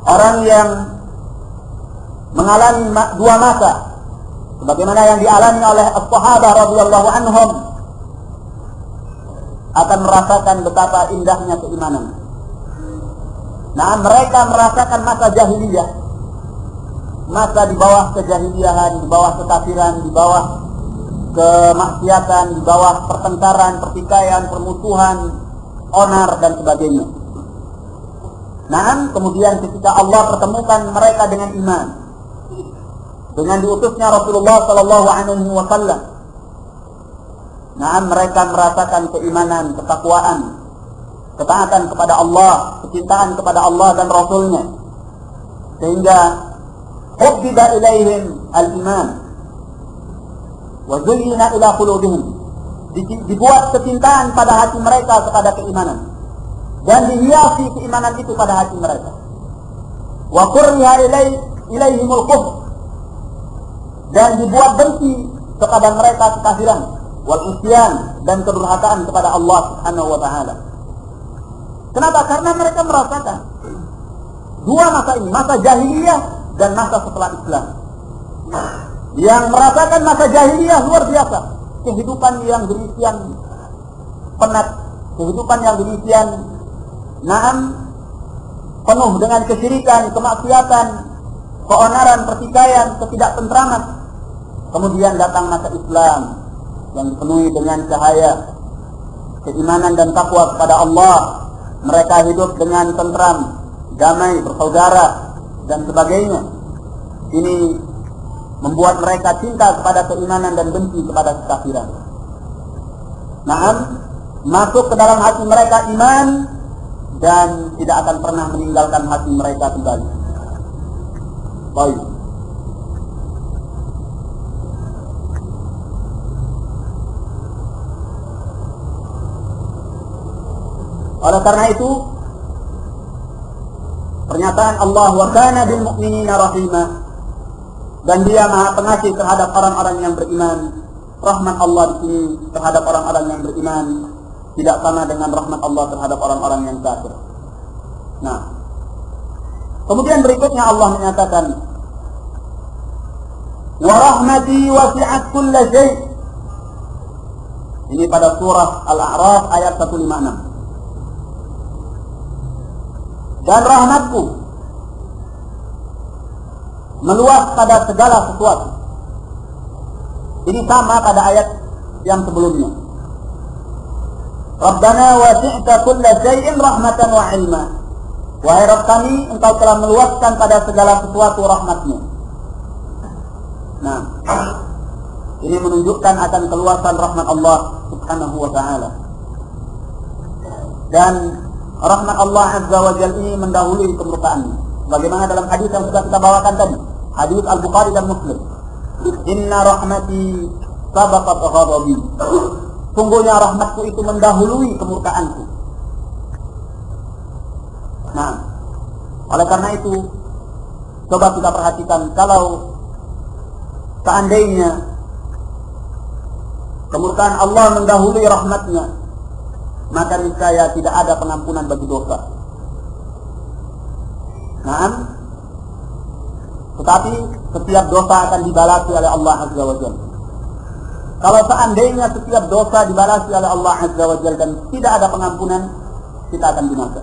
S1: orang yang mengalami dua masa sebagaimana yang dialami oleh as-sahabah radhiyallahu anhum akan merasakan betapa indahnya keimanan. Nah, mereka merasakan masa jahiliyah, masa di bawah kejahiliahan, di bawah kekafiran, di bawah kemaksiatan, di bawah pertengkaran, pertikaian, permusuhan, onar dan sebagainya. Nah, kemudian ketika Allah pertemukan mereka dengan iman, dengan diutusnya Rasulullah sallallahu alaihi wasallam, nah, mereka merasakan keimanan, ketakwaan, ketaatan kepada Allah, kecintaan kepada Allah dan Rasulnya, sehingga hubbiba ilaihim al-iman wa zuyyina ila qulubihim, dibuat kecintaan pada hati mereka kepada keimanan dan dihiasi keimanan itu pada hati mereka. Wa qurriha ilaihimul kufr, dan dibuat benci kepada mereka kekafiran, wal isyan, dan kedurhakaan kepada Allah Subhanahu wa taala. Kenapa? Karena mereka merasakan dua masa ini, masa jahiliyah dan masa setelah Islam. Yang merasakan masa jahiliyah luar biasa, kehidupan yang berisian penat, kehidupan yang berisian penuh dengan kesyirikan, kemaksiatan, keonaran, pertikaian, ketidaktentraman. Kemudian datang masa Islam yang dipenuhi dengan cahaya keimanan dan takwa kepada Allah. Mereka hidup dengan tentram, damai, bersaudara dan sebagainya. Ini membuat mereka cinta kepada keimanan dan benci kepada kekafiran. Masuk ke dalam hati mereka iman dan tidak akan pernah meninggalkan hati mereka kembali. Baik. Oleh karena itu, pernyataan Allah wa kana bil mu'minina rahima, dan dia maha pengasih terhadap orang-orang yang beriman. Rahmat Allah di sini terhadap orang-orang yang beriman tidak sama dengan rahmat Allah terhadap orang-orang yang kafir. Nah, kemudian berikutnya Allah menyatakan, wa rahmati wasi'at kulla syai'. Ini pada surah Al-A'raf ayat 156. Dan rahmatku meluas pada segala sesuatu. Ini sama pada ayat yang sebelumnya. Rabbana wasi'ta kulla syai'in rahmatan wa ilma. Wahai Rabb kami, Engkau telah meluaskan pada segala sesuatu rahmat-Mu. Nah, ini menunjukkan akan keluasan rahmat Allah Subhanahu wa ta'ala. Dan rahmat Allah Azza wa Jalla ini mendahului kemurkaannya. Bagaimana dalam hadis yang sudah kita bawakan tadi, hadis Al-Bukhari dan Muslim. Inna rahmati sabaqat ghadabi. Sungguhnya rahmatku itu mendahului kemurkaanku. Nah, oleh karena itu, coba kita perhatikan, kalau seandainya kemurkaan Allah mendahului rahmatnya, maka niscaya tidak ada pengampunan bagi dosa. Nah, tetapi setiap dosa akan dibalasi oleh Allah Azza wa Jalla. Kalau seandainya setiap dosa dibalasi oleh Allah Azza wa Jalla dan tidak ada pengampunan, kita akan binasa.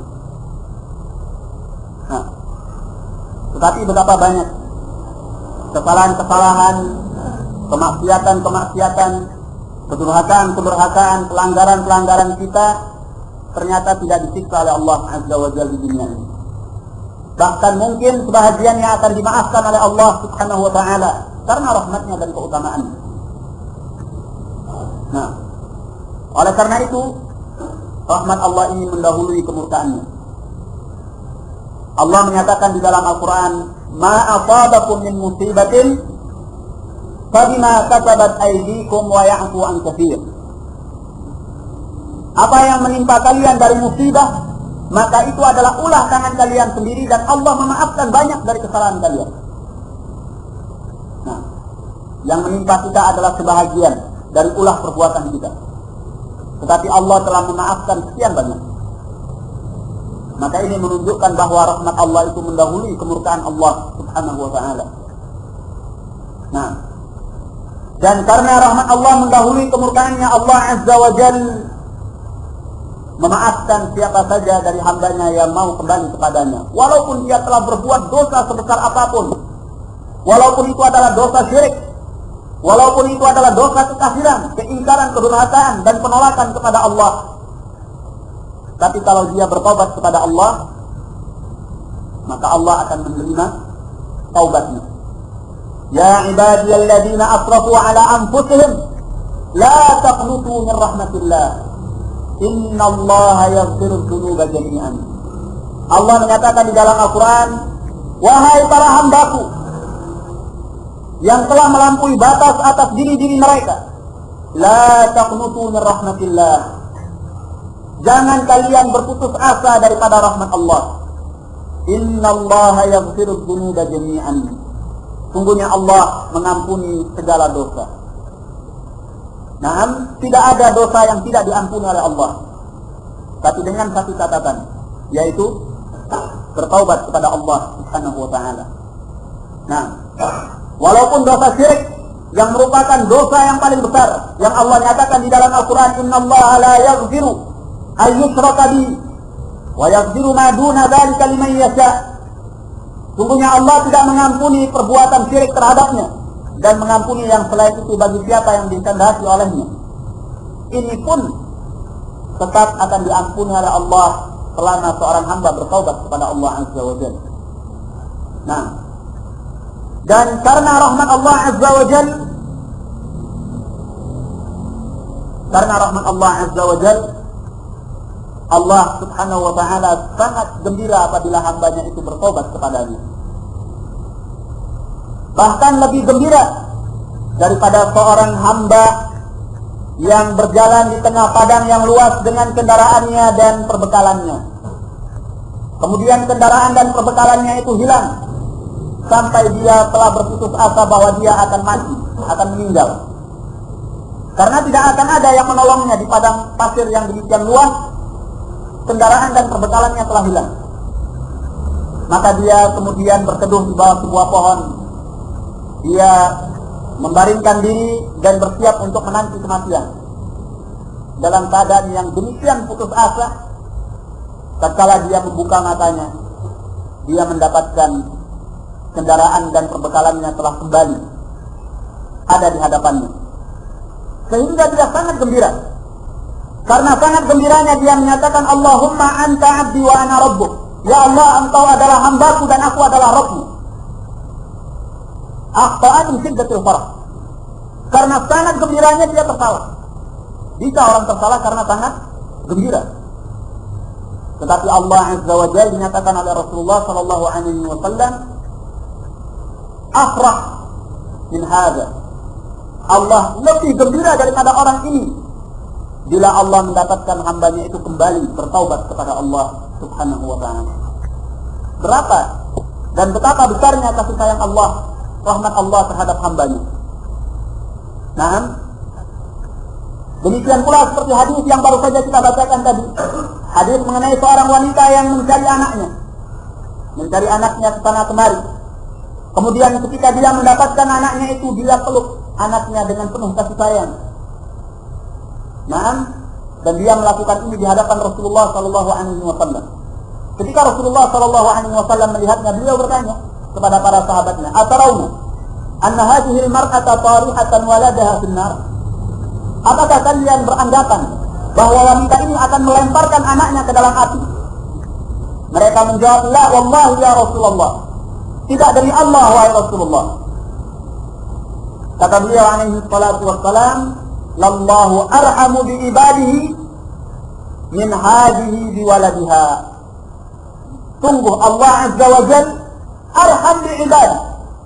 S1: Nah, tetapi betapa banyak kesalahan-kesalahan, kemaksiatan-kemaksiatan, kedurhakaan, pelanggaran kita ternyata tidak disiksa oleh Allah Azza wa Jalla di dunia ini. Bahkan mungkin sebahagiannya akan dimaafkan oleh Allah Subhanahu wa ta'ala karena rahmatnya dan keutamaannya. Nah, oleh karena itu rahmat Allah ini mendahului kemurkaannya. Allah menyatakan di dalam Al-Quran, ma asabakum min musibatin fabima kasabat aydikum wa ya'fu an katsir. Apa yang menimpa kalian dari musibah, maka itu adalah ulah tangan kalian sendiri dan Allah memaafkan banyak dari kesalahan kalian. Nah, yang menimpa kita adalah sebahagian dari ulah perbuatan kita. Tetapi Allah telah memaafkan sekian banyak. Maka ini menunjukkan bahwa rahmat Allah itu mendahului kemurkaan Allah Subhanahu wa ta'ala. Nah, dan karena rahmat Allah mendahului kemurkaannya, Allah Azza wa Jalla memaafkan siapa saja dari hambanya yang mau kembali kepadanya, walaupun dia telah berbuat dosa sebesar apapun, walaupun itu adalah dosa syirik, walaupun itu adalah dosa kekafiran, keingkaran, kedurhakaan, dan penolakan kepada Allah. Tapi kalau dia bertaubat kepada Allah, maka Allah akan menerima taubatnya. Ya ibadiyalladzina asrafu ala anfusihim la taqnutu min rahmatillah innallaha yaghfirudz dzunuba jami'an. Allah menyatakan di dalam Al-Quran, wahai para hambaku yang telah melampaui batas atas diri-diri mereka, la taqnutu min rahmatillah, jangan kalian berputus asa daripada rahmat Allah. Innallaha yaghfirudz dzunuba jami'an, sungguhnya Allah mengampuni segala dosa. Nah, tidak ada dosa yang tidak diampuni oleh Allah, tapi dengan satu catatan, yaitu bertaubat kepada Allah Subhanahu wa ta'ala. Nah, walaupun dosa syirik yang merupakan dosa yang paling besar, yang Allah nyatakan di dalam Al-Quran, innallaha la yaghfiru ay yushraka bihi wa yaghfiru ma duna dzalika liman yasha. Sungguhnya Allah tidak mengampuni perbuatan syirik terhadapnya dan mengampuni yang selain itu bagi siapa yang dikehendaki olehnya. Ini pun tetap akan diampuni oleh Allah selama seorang hamba bertaubat kepada Allah Azza wa Jalla. Nah, dan karena rahmat Allah Azza wa Jalla, Allah Subhanahu wa ta'ala sangat gembira apabila hambanya itu bertaubat kepadanya. Bahkan lebih gembira daripada seorang hamba yang berjalan di tengah padang yang luas dengan kendaraannya dan perbekalannya. Kemudian kendaraan dan perbekalannya itu hilang sampai dia telah berputus asa bahwa dia akan mati, akan meninggal. Karena tidak akan ada yang menolongnya di padang pasir yang demikian luas, kendaraan dan perbekalannya telah hilang. Maka dia kemudian berteduh di bawah sebuah pohon. Dia membaringkan diri dan bersiap untuk menanti kematian. Dalam keadaan yang demikian putus asa, tatkala dia membuka matanya, dia mendapatkan kendaraan dan perbekalannya telah kembali ada di hadapannya. Sehingga dia sangat gembira. Karena sangat gembiranya dia menyatakan, Allahumma anta abdi wa ana rabbuk. Ya Allah, engkau adalah hambaku dan aku adalah Rabbmu. Akhta'an min syiddatil farah. Karena sangat gembiranya dia tersalah. Bisa orang tersalah karena sangat gembira. Tetapi Allah Azza wa Jalla dinyatakan oleh Rasulullah sallallahu alaihi wasallam, afrah min hadza. Allah lebih gembira daripada orang ini bila Allah mendapatkan hambanya itu kembali bertaubat kepada Allah Subhanahu wa ta'ala. Berapa dan betapa besarnya kasih sayang Allah, rahmat Allah terhadap hambanya. Nah, demikian pula seperti hadis yang baru saja kita bacakan tadi. Hadis mengenai seorang wanita yang mencari anaknya ke sana kemari. Kemudian ketika dia mendapatkan anaknya itu, dia peluk anaknya dengan penuh kasih sayang. Nah, dan dia melakukan ini di hadapan Rasulullah sallallahu alaihi wasallam. Ketika Rasulullah sallallahu alaihi wasallam melihatnya, beliau bertanya kepada para sahabatnya, "Atarawna anna hadhihi al-mar'ata tarihatan waladaha fin nar?" Apakah kalian beranggapan bahwa wanita ini akan melemparkan anaknya ke dalam api? Mereka menjawab, "La wallahi ya Rasulullah." Tidak dari Allah wahai Rasulullah. Kata beliau alaihi salatu wassalam, "Lallahu arhamu bi ibadihi min hadhihi bi waladiha." Sungguh Allah Azza wa Jalla arham bi ibadihi.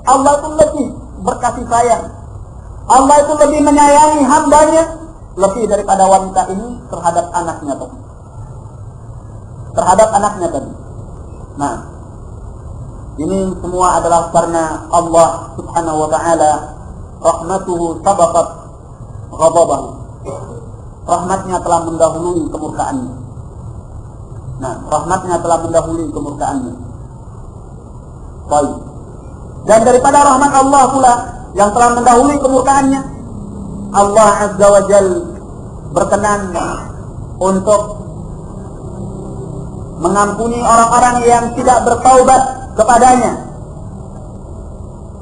S1: Allah itu lebih berkasih sayang Allah itu lebih menyayangi hambanya lebih daripada wanita ini terhadap anaknya tadi. Nah, ini semua adalah karena Allah Subhanahu wa taala rahmatuhu sabaqat ghadabahu. Rahmatnya telah mendahului kemurkaannya. Baik. Dan daripada rahmat Allah pula yang telah mendahului kemurkaannya, Allah Azza wa Jal berkenan untuk mengampuni orang-orang yang tidak bertaubat kepadanya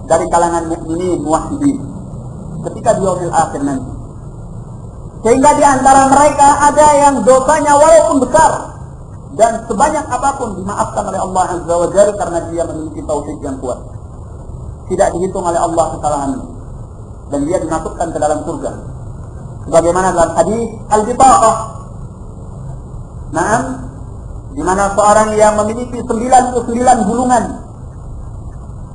S1: dari kalangan mukminin muwahhidin ketika di yaumil akhir nanti. Sehingga di antara mereka ada yang dosanya walaupun besar dan sebanyak apapun dimaafkan oleh Allah Azza wa Jalla karena dia memiliki tauhid yang kuat. Tidak dihitung oleh Allah kesalahannya dan dia dimasukkan ke dalam surga. Sebagaimana dalam hadis Al-Bitaqah. Naam, di mana seorang yang memiliki 99 gulungan,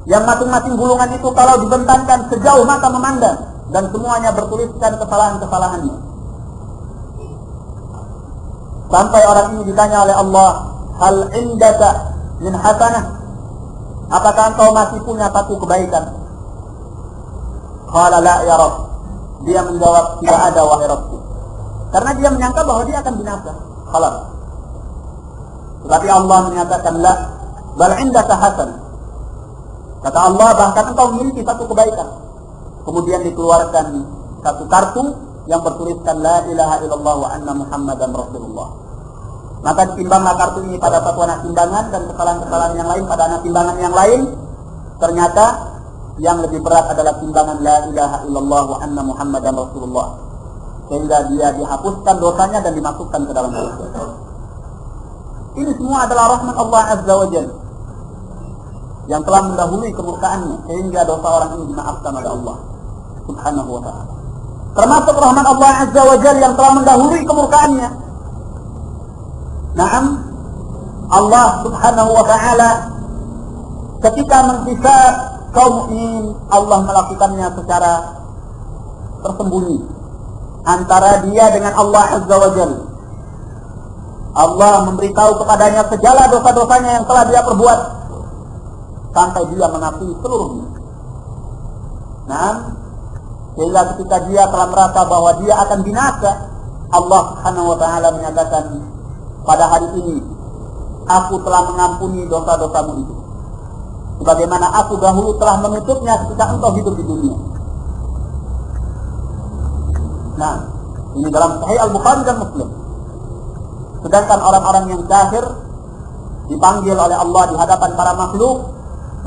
S1: yang masing-masing gulungan itu kalau dibentangkan sejauh mata memandang dan semuanya bertuliskan kesalahan-kesalahannya. Sampai orang ini ditanya oleh Allah, hal indaka min hasanah? Apakah engkau masih punya satu kebaikan? Qala la ya Rabb. Dia menjawab, tidak ada wahai Rabbku. Karena dia menyangka bahwa dia akan binasa. Khalas. Tetapi Allah menyatakan la, bal indaka hasan. Kata Allah, bahkan engkau memiliki satu kebaikan. Kemudian dikeluarkan satu kartu yang bertuliskan la ilaha illallah wa anna muhammadan rasulullah. Maka ditimbanglah kartu ini pada satu anak timbangan dan kesalahan-kesalahan yang lain pada anak timbangan yang lain. Ternyata yang lebih berat adalah timbangan la ilaha illallah wa anna muhammadan rasulullah. Sehingga dia dihapuskan dosanya dan dimasukkan ke dalam surga. Ini semua adalah rahmat Allah Azza wa Jalla yang telah mendahului kemurkaannya sehingga dosa orang ini dimaafkan oleh Allah Subhanahu wa ta'ala. Termasuk rahmat Allah Azza wa Jalla yang telah mendahului kemurkaannya. Naam, Allah Subhanahu wa ta'ala ketika menghisab kaum mukminin, Allah melakukannya secara tersembunyi antara dia dengan Allah Azza wa Jalla. Allah memberitahu kepadanya segala dosa-dosanya yang telah dia perbuat sampai dia mengakui seluruhnya. Nah, sehingga ketika dia telah merasa bahwa dia akan binasa, Allah Subhanahu wa ta'ala menyatakan, pada hari ini aku telah mengampuni dosa-dosamu itu sebagaimana aku dahulu telah menutupnya ketika engkau hidup di dunia. Nah, ini dalam Sahih Al-Bukhari dan Muslim. Sedangkan orang-orang yang kafir dipanggil oleh Allah di hadapan para makhluk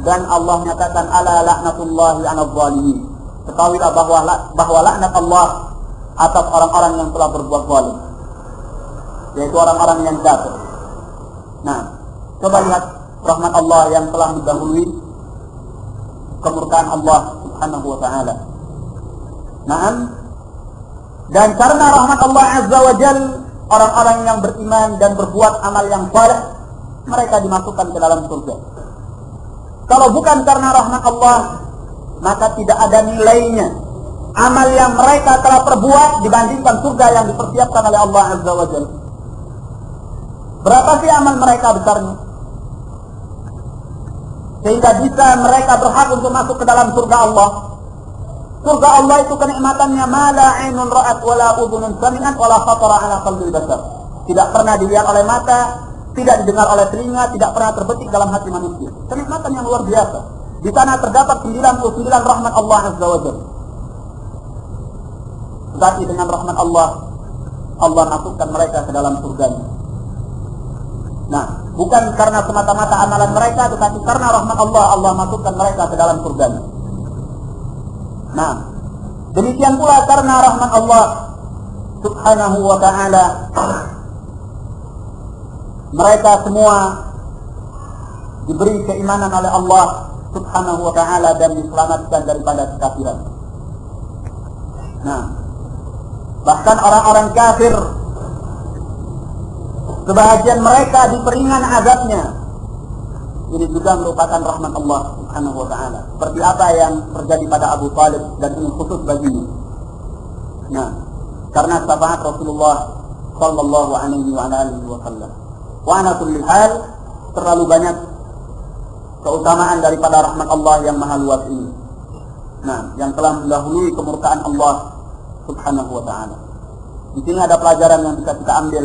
S1: dan Allah menyatakan ala laknatullahi 'alal zalimin. Ketahuilah bahwa laknat Allah atas orang-orang yang telah berbuat zalim, yaitu orang-orang yang kafir. Nah, coba lihat rahmat Allah yang telah mendahului kemurkaan Allah Subhanahu wa ta'ala. Naam. Dan karena rahmat Allah Azza wa Jalla, orang-orang yang beriman dan berbuat amal yang saleh, mereka dimasukkan ke dalam surga. Kalau bukan karena rahmat Allah, maka tidak ada nilainya amal yang mereka telah perbuat dibandingkan surga yang dipersiapkan oleh Allah Azza wa Jalla. Berapa sih amal mereka besarnya sehingga bisa mereka berhak untuk masuk ke dalam surga Allah? Surga Allah itu kenikmatannya ma la 'ainun ra'at wa la udhunun sami'at wa la khatara 'ala qalbil bashar. Tidak pernah dilihat oleh mata, tidak didengar oleh telinga, tidak pernah terbetik dalam hati manusia. Kenikmatan yang luar biasa. Di sana terdapat 99 rahmat Allah Azza wa Jalla. Tetapi dengan rahmat Allah, Allah masukkan mereka ke dalam surganya. Nah, bukan karena semata-mata amalan mereka, tetapi karena rahmat Allah, Allah masukkan mereka ke dalam surganya. Nah, demikian pula karena rahmat Allah Subhanahu wa ta'ala, mereka semua diberi keimanan oleh Allah Subhanahu wa ta'ala dan diselamatkan daripada kekafiran. Nah, bahkan orang-orang kafir, sebahagian mereka diperingan azabnya ini juga merupakan rahmat Allah Subhanahu wa taala. Seperti apa yang terjadi pada Abu Thalib dan ini khusus baginya. Nah, karena syafaat Rasulullah sallallahu alaihi wasallam. Wa ala kulli hal, terlalu banyak keutamaan daripada rahmat Allah yang maha luas ini. Nah, yang telah mendahului kemurkaan Allah Subhanahu wa taala. Di sini ada pelajaran yang bisa kita ambil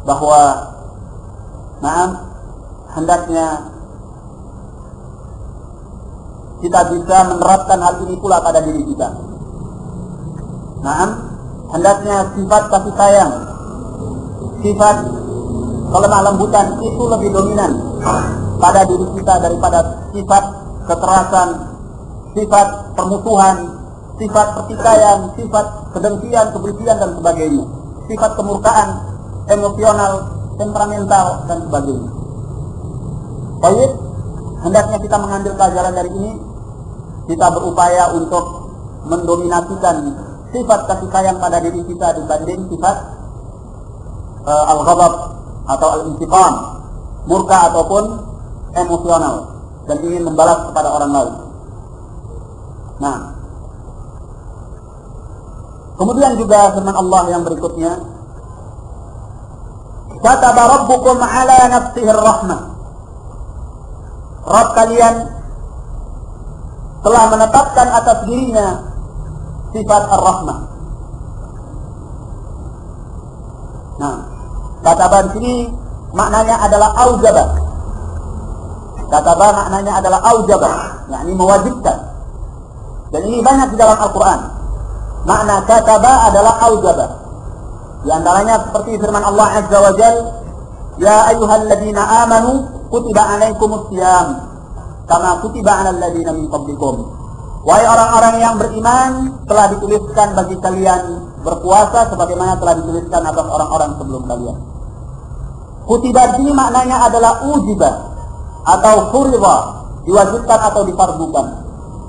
S1: bahwa hendaknya kita bisa menerapkan hal ini pula pada diri kita. Hendaknya sifat kasih sayang, sifat kelemah lembutan itu lebih dominan pada diri kita daripada sifat kekerasan, sifat permusuhan, sifat pertikaian, sifat kedengkian, kebencian dan sebagainya, sifat kemurkaan, emosional, temperamental dan sebagainya. Baik, hendaknya kita mengambil pelajaran dari ini, kita berupaya untuk mendominasikan sifat kasih sayang pada diri kita dibanding sifat al-ghadab atau al-intiqam, murka ataupun emosional dan ingin membalas kepada orang lain. Nah, kemudian juga firman Allah yang berikutnya, kataba rabbukum ala nafsihi rahmah. Rabb kalian telah menetapkan atas dirinya sifat ar-rahmah. Nah, kataba di sini maknanya adalah aujaba. Kataba maknanya adalah aujaba, yakni mewajibkan. Dan ini banyak di dalam Al-Quran. Makna kataba adalah aujaba. Di antaranya seperti firman Allah Azza wa Jalla, ya ayyuhalladzina amanu kutiba alaikumus siyam kama kutiba alal ladzina min qablikum. Wahai orang-orang yang beriman, telah dituliskan bagi kalian berpuasa sebagaimana telah dituliskan atas orang-orang sebelum kalian. Kutiba ini maknanya adalah ujiba atau furiḍa, diwajibkan atau difardukan.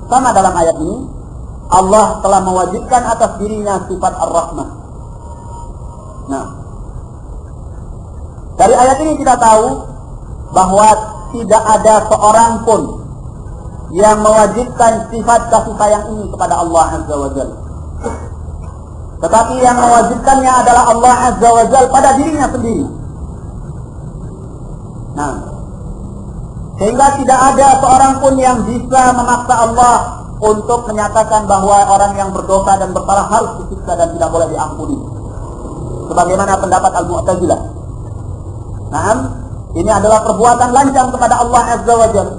S1: Sama dalam ayat ini, Allah telah mewajibkan atas dirinya sifat ar-rahmah. Nah, dari ayat ini kita tahu bahwa tidak ada seorang pun yang mewajibkan sifat kasih sayang ini kepada Allah Azza wa Jalla. Tetapi yang mewajibkannya adalah Allah Azza wa Jalla pada dirinya sendiri. Nah, sehingga tidak ada seorang pun yang bisa memaksa Allah untuk menyatakan bahwa orang yang berdosa dan bersalah harus disiksa dan tidak boleh diampuni. Sebagaimana pendapat Al-Mu'tazilah. Nah, ini adalah perbuatan lancang kepada Allah Azza wa Jalla.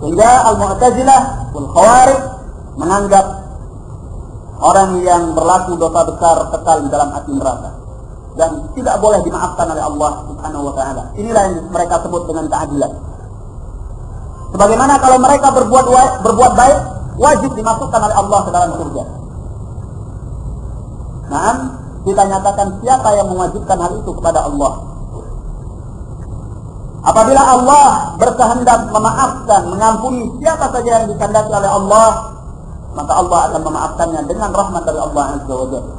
S1: Sehingga Al-Mu'tazilah wal Khawarij menganggap orang yang berlaku dosa besar kekal di dalam api neraka dan tidak boleh dimaafkan oleh Allah Subhanahu wa taala. Inilah yang mereka sebut dengan keadilan. Sebagaimana kalau mereka berbuat baik, wajib dimasukkan oleh Allah ke dalam surga. Nah, kita nyatakan siapa yang mewajibkan hal itu kepada Allah. Apabila Allah berkehendak memaafkan, mengampuni siapa saja yang dikehendaki oleh Allah, maka Allah akan memaafkannya dengan rahmat dari Allah Azza wa Jalla.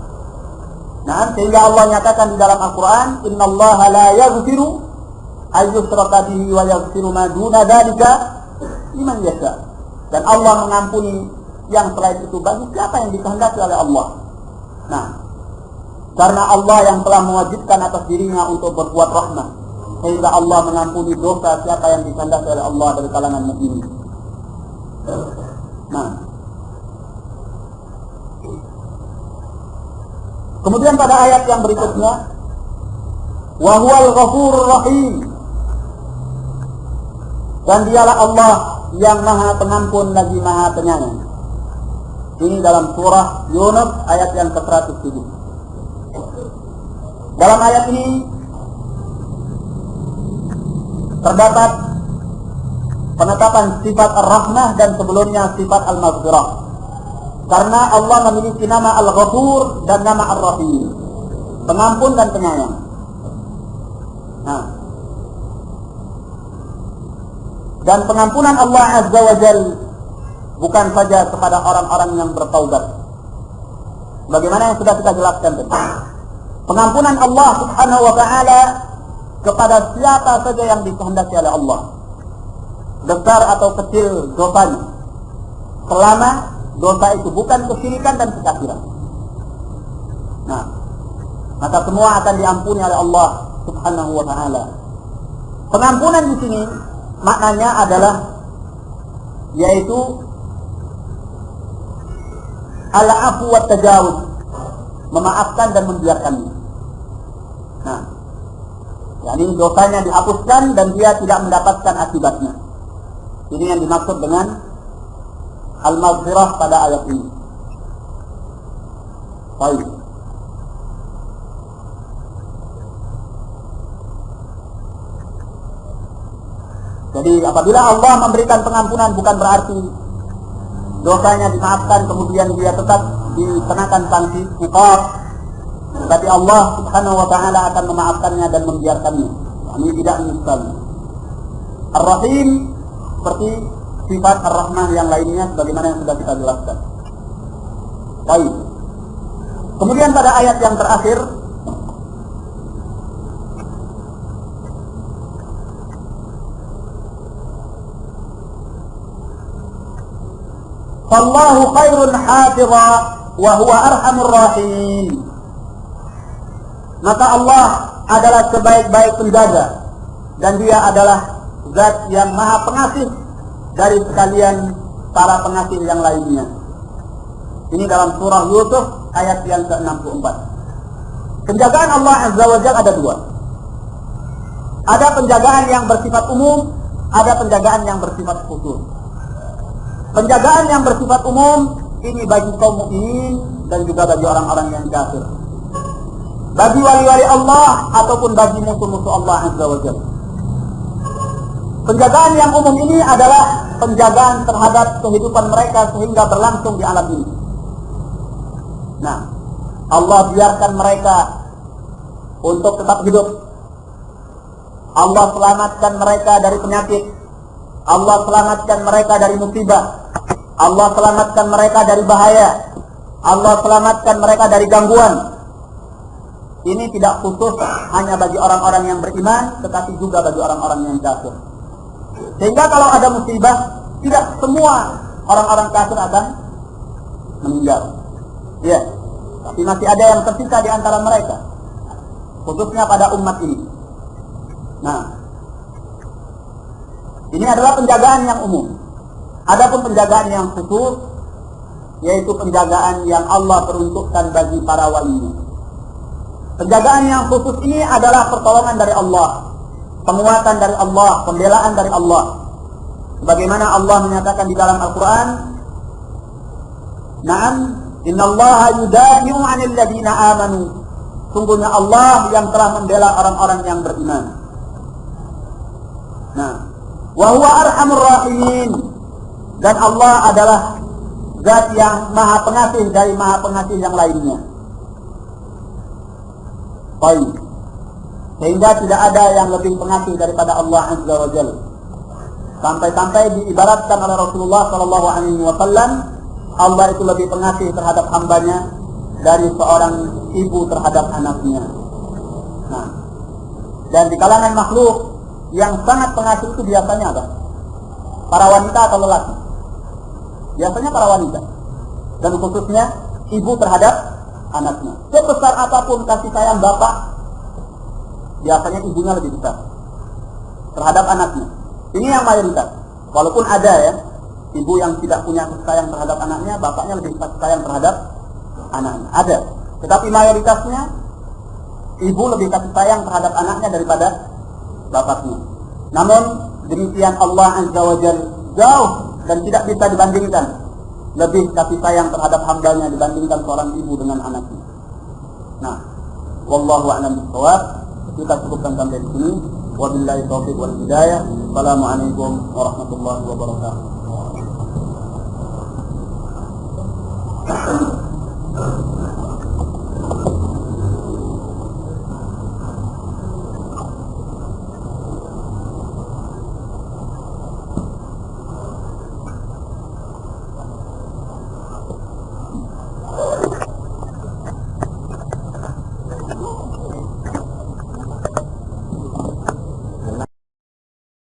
S1: Nah, sehingga Allah nyatakan di dalam Al-Quran, innallaha la yaghfiru ayyushraka bihi wa yaghfiru ma duna dzalika liman yasha. Dan Allah mengampuni yang selain itu bagi siapa yang dikehendaki oleh Allah. Nah, karena Allah yang telah mewajibkan atas dirinya untuk berbuat rahmat, sehingga Allah mengampuni dosa siapa yang dikehendaki oleh Allah dari kalangan mukminin. Nah, kemudian pada ayat yang berikutnya, wa huwal ghafurur rahim, dan dialah Allah yang maha pengampun lagi maha penyayang. Ini dalam surah Yunus ayat yang ke-107. Dalam ayat ini terdapat penetapan sifat ar-rahmah dan sebelumnya sifat al-maghfirah. Karena Allah memiliki nama al-ghafur dan nama ar-rahim, pengampun dan penyayang. Nah, dan pengampunan Allah Azza wa Jalla bukan saja kepada orang-orang yang bertaubat, bagaimana yang sudah kita jelaskan tadi. Pengampunan Allah Subhanahu wa taala kepada siapa saja yang dikehendaki oleh Allah, besar atau kecil dosanya, selama dosa itu bukan kesyirikan dan kekafiran. Nah, maka semua akan diampuni oleh Allah Subhanahu wa taala. Pengampunan di sini maknanya adalah yaitu al-'afwu wa tajawuz, memaafkan dan membiarkannya. Nah, yakni dosanya dihapuskan dan dia tidak mendapatkan akibatnya. Ini yang dimaksud dengan al-maghfirah pada ayat ini. Baik. Jadi apabila Allah memberikan pengampunan bukan berarti dosanya dimaafkan kemudian dia tetap dikenakan sanksi iqab, tapi Allah Subhanahu wa taala akan memaafkannya dan membiarkannya. Ini tidak menyesal. Ar-Rahim seperti sifat Ar-Rahman yang lainnya sebagaimana yang sudah kita jelaskan. Baik. Kemudian pada ayat yang terakhir Fallahu khairun hafidha wa huwa arhamur rahim. Maka Allah adalah sebaik-baik penjaga dan dia adalah zat yang maha pengasih dari sekalian para pengasih yang lainnya. Ini dalam surah Yusuf ayat yang ke-64. Penjagaan Allah Azza wa Jalla ada dua. Ada penjagaan yang bersifat umum, ada penjagaan yang bersifat khusus. Penjagaan yang bersifat umum ini bagi kaum mukminin dan juga bagi orang-orang yang kafir, bagi wali-wali Allah ataupun bagi musuh-musuh Allah Azza wa Jalla. Penjagaan yang umum ini adalah penjagaan terhadap kehidupan mereka sehingga berlangsung di alam ini. Nah, Allah biarkan mereka untuk tetap hidup. Allah selamatkan mereka dari penyakit. Allah selamatkan mereka dari musibah. Allah selamatkan mereka dari bahaya. Allah selamatkan mereka dari gangguan. Ini tidak khusus hanya bagi orang-orang yang beriman, tetapi juga bagi orang-orang yang kafir. Sehingga kalau ada musibah, tidak semua orang-orang kafir akan meninggal. Ya, tapi masih ada yang tersisa di antara mereka, khususnya pada umat ini. Nah, ini adalah penjagaan yang umum. Adapun penjagaan yang khusus, yaitu penjagaan yang Allah peruntukkan bagi para walinya. Penjagaan yang khusus ini adalah pertolongan dari Allah, penguatan dari Allah, pembelaan dari Allah. Sebagaimana Allah menyatakan di dalam Al-Quran, Naam, innallaha yudafi'u 'anil ladzina amanu. Sungguhnya Allah yang telah membela orang-orang yang beriman. Nah, wa huwa arhamur rahimin. Dan Allah adalah zat yang maha pengasih dari maha pengasih yang lainnya. Baik. Sehingga tidak ada yang lebih pengasih daripada Allah Azza wa Jalla. Sampai-sampai diibaratkan oleh Rasulullah SAW, Allah itu lebih pengasih terhadap hambanya dari seorang ibu terhadap anaknya. Nah, dan di kalangan makhluk yang sangat pengasih itu biasanya apa? Para wanita atau lelaki? Biasanya para wanita. Dan khususnya ibu terhadap anaknya. Sebesar apapun kasih sayang bapak, biasanya ibunya lebih besar terhadap anaknya. Ini yang mayoritas. Walaupun ada ya, ibu yang tidak punya kasih sayang terhadap anaknya, bapaknya lebih kasih sayang terhadap anaknya. Ada. Tetapi mayoritasnya ibu lebih kasih sayang terhadap anaknya daripada bapaknya. Namun demikian Allah Azza wa Jalla jauh dan tidak bisa dibandingkan, lebih kasih sayang terhadap hambanya dibandingkan seorang ibu dengan anaknya. Nah, wallahu a'lam bishawab. Kita cukupkan sampai di sini. Wabillahi taufiq wal hidayah. Assalamualaikum warahmatullahi wabarakatuh.